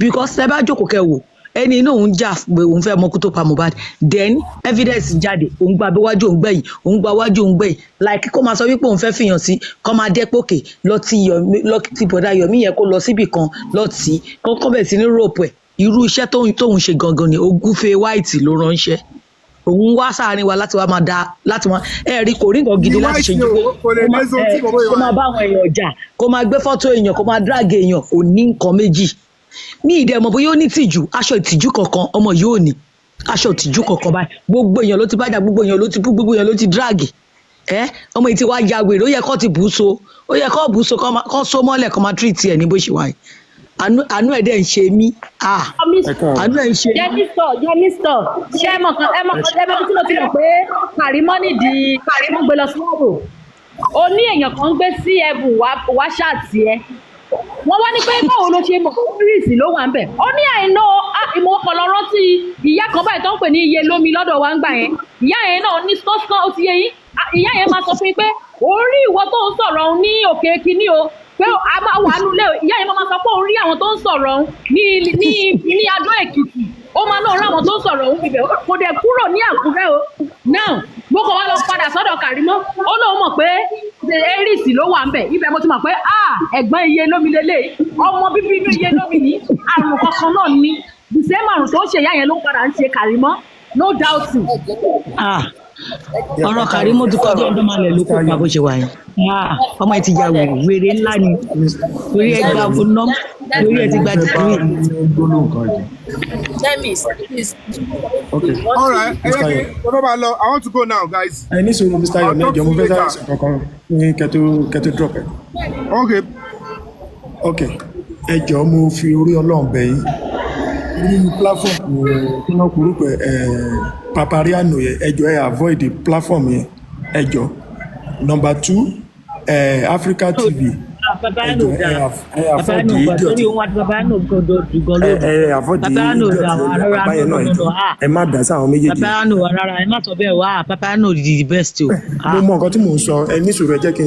Speaker 12: because ẹ bá jókòó kẹ́ wò ẹni inú òun jà pé òun fẹ́ mọ kó tó pa Mohbad then evidence jáde òun gba abẹ́wájú òun gbẹ̀yìn òun gba wájú òun gbẹ̀yìn like kó máa sọ wípé òun fẹ́ fìyàn sí kó máa dẹ́pọ̀kè lọ́tí bọ̀dá Yomi yẹn kó lọ síbì kan lọ́tí kọ́kọ́ bẹ̀ sí ní rope ẹ̀ irú iṣẹ́ tóun ṣe gangan ni Ògúnfe White ló ránṣẹ́ òun wá sáàrin wa láti wá máa da láti wọn rí kò rí nǹkan gidi láti ṣe jù pé kó máa bá àwọn èèyàn jà kó máa gbé fọ́tò èèyàn kó máa drag èèyàn kò ní nǹkan méjì ní ìdẹ̀mọ̀ bóyá ó ní tìjú aṣọ ìtìjú kankan ọmọ yìí ò ní aṣọ ìtìjú kankan báyìí gbogbo èèyàn ló ti bájà gbogbo èèyàn ló ti bú gbogbo èèyàn ló ti drag ọmọ yìí ti wá ya wèrè ó yẹ kó ti bù ú so ó yẹ kó bù ú so kó so mọ́lẹ̀ kó máa treat ẹ̀ ní bó ṣe wáyé àánú ẹ̀ dẹ̀ ń ṣe mí àánú ẹ̀ ń ṣe mí.
Speaker 7: Yẹmí sọ ṣé ẹ mọ̀ tí mo ti mọ̀ pé Kàrímọ́ nídìí Kàrímọ́ gbé lọ sí wọ́ọ̀rọ̀ ó ní èèyàn kan gbé sí ẹ̀bùn wá ṣáàtì ẹ̀ wọ́n wá ní pé báwo ló ṣe mọ̀ oríṣi ló wà ń bẹ̀ ó ní àìná ìmọ̀ ọpọlọ rántí ìyá kan báyìí tó ń pè ní iye lómi lọ́dọ̀ wa ń gbà yẹn ìyá yẹn náà ní sọ́sán ó ti yẹ yín ìyá yẹn máa sọ fún yín pé orí ìwọ tó ń sọ̀rọ̀ ní òkè kínní o pé a máa wà nulẹ̀ ìyá yẹn máa sọ pé òun rí àwọn tó ń sọ̀rọ̀ ní Adó Èkìtì ó máa náà rí àwọn tó ń sọ̀rọ̀ òun ibẹ̀ kò dẹ̀ kúrò ní Àkúrẹ́ o now gbogbo wa lọ padà sọ́dọ̀ Kàrímọ́ ó lóun mọ̀ pé eréṣì ló wà ń bẹ̀ ibẹ̀ mo ti mọ̀ pé ẹ̀gbọ́n iye lómi lélẹ̀ ọmọ bíbí inú iye lómi ní àrùn kankan náà ní bìsẹ́ márùn tó ń ṣe ìyá yẹn ló ń padà ń ṣe Kàrímọ́ no doubting.
Speaker 12: ọ̀rọ̀ Kàrímọ́ ti kọjá ọdún malẹ̀ ló kó pa bó ṣe wà yẹn ọmọ ẹ ti ya wèrè ńlá ni orí ẹ gba ọ̀nà orí ẹ ti gba dìgbò yìí.
Speaker 2: All right, I want to go now, guys.
Speaker 11: I need to know Mr. Yomi ẹjọ mo fẹ́ sáré sọ kankan ní kẹtó drop ẹ. Okay, ẹjọ mo fi orí Ọlọ́run bẹ̀ yín ní platform tí wọ́n kúrú pé Papiano yẹn ẹjọ ẹ avoid the platform yẹn ẹjọ. Number 2, Africa TV
Speaker 7: Papayano dà. Papayano gbà sórí ohun àti Papayano gbọdọ̀ dùgàn lóru. Papayano dà rárá no.
Speaker 11: Ẹ má dá sáwọn méjèèjì.
Speaker 7: Papayano rárá ẹ má sọ bẹ́ẹ̀ wá Papayano the best o.
Speaker 11: Mo mọ nǹkan tí mò ń sọ ẹ ní sùúrù ẹ jẹ́ kí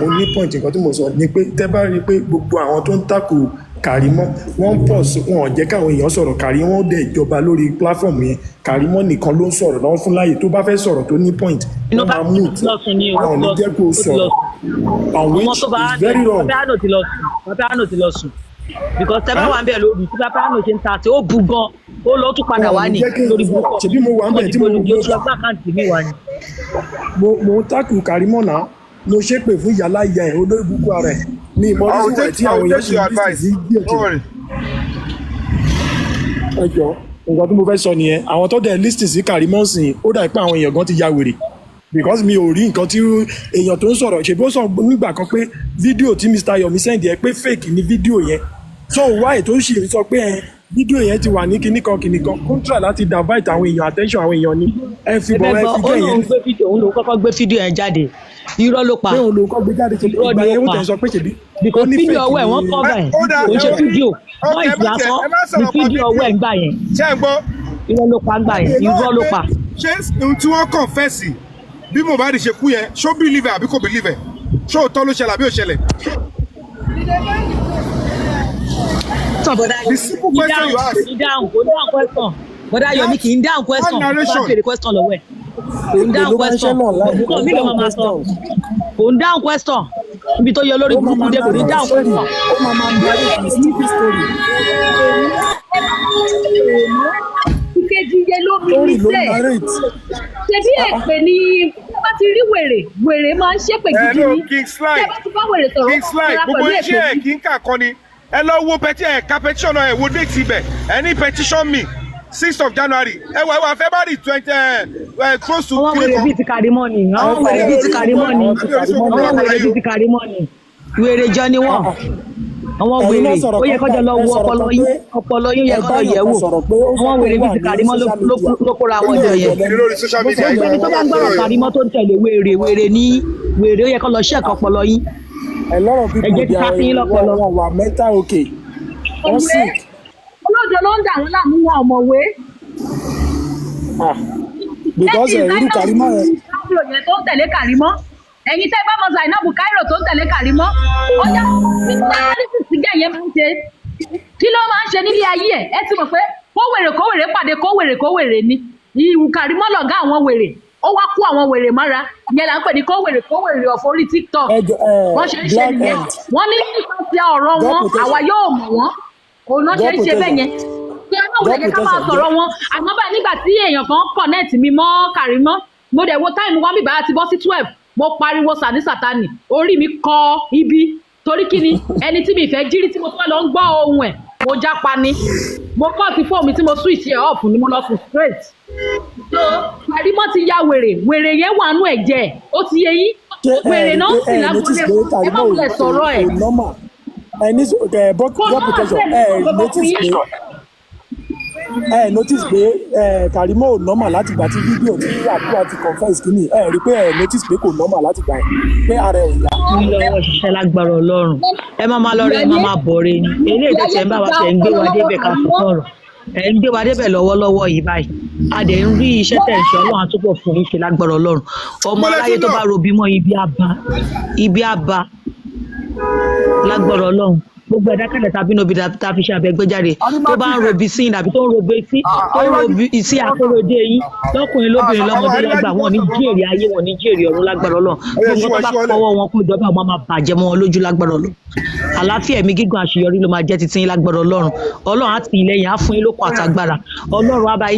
Speaker 11: mo ní point nǹkan tí mò ń sọ ni pé tẹ́ bá rí i pé gbogbo àwọn tó ń takò Kàrímọ́ wọ́n pọ̀ sí wọn jẹ́ káwọn èèyàn sọ̀rọ̀ Kàrímọ́ dẹ̀ ìjọba lórí platform yẹn Kàrímọ́ nìkan ló ń sọ̀rọ̀ lọ́wọ́ fún láàyè tó bá fẹ́ sọ̀rọ̀ tó ní point wọ́n máa mú ìtì àwọn ò ní jẹ́ kó sọ̀rọ̀ on which is very wrong.
Speaker 7: Papayano ti lọ sùn because tẹ́ bá wà ń bẹ̀ lórí tí Papayano ṣe ń ta àti ó bu gan ó lọ tún padà wá ní lórí burúkú
Speaker 11: ṣebí mo wà ń bẹ̀ tí mo ń takò Kàrímọ́ náà mo ṣépè fún yàrá ìyá ẹ̀ olórí burúkú ara ẹ̀ ní ìmọ̀ nígbà tí àwọn èèyàn ṣe ń bí sí díẹ̀ ẹjọ́ nǹkan tí mo fẹ́ sọ nìyẹn àwọn tó dẹ̀ list sí Kàrímọ́ sìn ó dà pé àwọn èèyàn gan ti ya wèrè because mi ò rí nǹkan tí èèyàn tó ń sọ̀rọ̀ ṣèbí ó sọ nígbà kan pé fídíò tí Mr. Yomi send ẹ pé fake ni fídíò yẹn so why tó ń ṣe sọ pé fídíò yẹn ti wà ní kinníkan contra láti divert àwọn èèyàn attention àwọn èèyàn ni ẹ fi bọ̀ ẹ fi jẹ́ yẹn.
Speaker 7: òun ló kọ́kọ́ gbé fídíò yẹn jáde irọ́ ló pa.
Speaker 11: pé òun ló kọ́ gbé jáde ṣe ìgbà yẹn ó tẹ̀ sọ pé ṣèbí.
Speaker 7: because fídíò ọwọ́ ẹ̀ wọ́n cover ẹ̀ kò ń ṣe fídíò wọ́n ìfìlàsán ní fídíò ọwọ́ ẹ̀ ń gbà yẹn.
Speaker 2: ṣé ẹ gbọ́.
Speaker 7: irọ́ ló pa ń gbà yẹn irọ́ ló pa.
Speaker 2: ṣé ohun tí wọ́n confess bí Mohbad ṣe kú yẹn ṣó believe àbí kò believe ṣó òótọ́ ló ṣẹlẹ̀ àbí ò ṣẹlẹ̀. The simple question you ask.
Speaker 7: kò ní dáhùn question bọ́dá Yomi kì í dáhùn question bá béèrè question lọ́wọ́ ẹ̀ kò ń dáhùn question ọ̀bùkọ́ mi ló máa sọ kò ń dáhùn question ibi tó yẹ lórí burúkú dé kò ní dáhùn question.
Speaker 11: ó máa ń bá a ní ní story.
Speaker 13: ìkejì yẹ ló mi ní sẹ́ẹ̀ ṣebí èpè ni bá ti rí wèrè máa ń ṣépè gidi ni ṣé bá ti bá wèrè sọ̀rọ̀ ọ̀rọ̀ pẹ̀lú èpè
Speaker 2: kí n kà kọ́ ni ẹ lọ wo ẹ̀ka petition náà ẹ wo date ibẹ̀ ẹ ní petition me 6th of January ẹ wà February 20 close to.
Speaker 7: àwọn wèrè bíi ti Kàrímọ́ ni àwọn wèrè bíi ti Kàrímọ́ ni àwọn wèrè bíi ti Kàrímọ́ ni wèrè jọ ni wọ́n àwọn wèrè ó yẹ kọjọ lọ wo ọpọlọ yín yẹ kọjọ yẹ̀ wò àwọn wèrè bíi ti Kàrímọ́ ló kóra wọn jọ yẹ ẹni tó bá ń gbọ́rọ̀ Kàrímọ́ tó ń tẹ̀lé wèrè ní wèrè ó yẹ kó lọ ṣẹ́ẹ̀kì ọpọlọ yín ẹ̀jẹ̀ ti ká sí yín lọ́pọlọ.
Speaker 13: olóòjọ ló ń dà wọn láàmú wọn ọmọwé.
Speaker 11: because irú Kàrímọ́
Speaker 13: yẹn tó ń tẹ̀lé Kàrímọ́ ẹ̀yin tẹ́ bá mọ Zainabu Cairo tó ń tẹ̀lé Kàrímọ́ ọjà analysis gẹ̀ yẹn máa ń ṣe kí ló máa ń ṣe nílé ayé ẹ ti mọ̀ pé kówèrè pàdé kówèrè ni ìwù Kàrímọ́ lọ̀gá àwọn wèrè ó wá kó àwọn wèrè mọ́ra ìyẹn là ń pè ní kówèrè ọ̀fọ̀ orí TikTok wọ́n ṣe ń ṣe nìyẹn wọ́n ní nípasẹ̀ ọ̀rọ̀ wọn àwa yóò mọ̀ wọ́n òun náà ṣe ń ṣe bẹ́ẹ̀ yẹn pé ọlọ́run ẹ̀jẹ̀ ká máa sọ̀rọ̀ wọn àmọ́ báyìí nígbà tí èèyàn kan connect mi mọ́ Kàrímọ́ mo dẹ̀ wo táìmù wọn bíbá ti bọ́ sí 12 mo pariwo sani Sátánì orí mi kọ ibi torí kí ni ẹni tí mi fẹ́ jírí tí mo fẹ́ lọ ń gbọ́ ohun ẹ̀ mo jápa ni mo kọ́ ti fóònù mi tí mo switch ẹ̀ off ni mo lọ sùn straight so Kàrímọ́ ti ya wèrè yẹn wà nú ẹ̀jẹ̀ ó ti yẹ yín wèrè náà sì lágbóde ẹ má wulẹ̀ sọ̀rọ̀ ẹ̀.
Speaker 11: notice pé Kàrímọ́ ò normal láti gbà tí fídíò tí àbúrò ti confess kìíní rí pé notice pé kò normal láti gbà pé ara ẹ̀ yá.
Speaker 7: lọ́wọ́ ṣiṣẹ́ lágbára Ọlọ́run ẹ máa lọ rẹ ẹ máa bọ̀ rẹ ni eléyìí tẹ̀sẹ̀ ń bá wa tẹ̀ ń gbé wa débẹ̀ ká fún ọ̀rọ̀ ẹ̀ ń gbé wa débẹ̀ lọ́wọ́lọ́wọ́ yìí báyìí a dẹ̀ ń rí iṣẹ́ tẹ̀ ń ṣe Ọlọ́run àtúbọ̀ fún yín ṣe lágbára Ọlọ́run ọmọ aláyé tó bá robí mọ́ ibi àbá lágbára Ọlọ́run gbogbo ẹ̀dá kẹlẹ̀ tàbí nobi tàbí ṣe àbẹ̀gbẹ́jáde tó bá ń robi sí àbí tó ń robi sí tó ń robi sí àkóròdé yín lọ́kùnrin lóbìnrin lọ́mọdé lágbà wọn ní jèrè ayé wọn ní jèrè ọ̀run lágbára Ọlọ́run gbogbo tó bá kọ́wọ́ wọn kó ìjọba àwọn máa bàjẹ́ mọ́ wọn lójú lágbára Ọlọ́run àlàáfíà ẹ̀mí gígùn àṣeyọrí ló máa jẹ́ titi yín lágbára Ọlọ́run Ọlọ́run á tì í lẹ́yìn á fún yín lókun àtàgbára Ọlọ́run á bá yín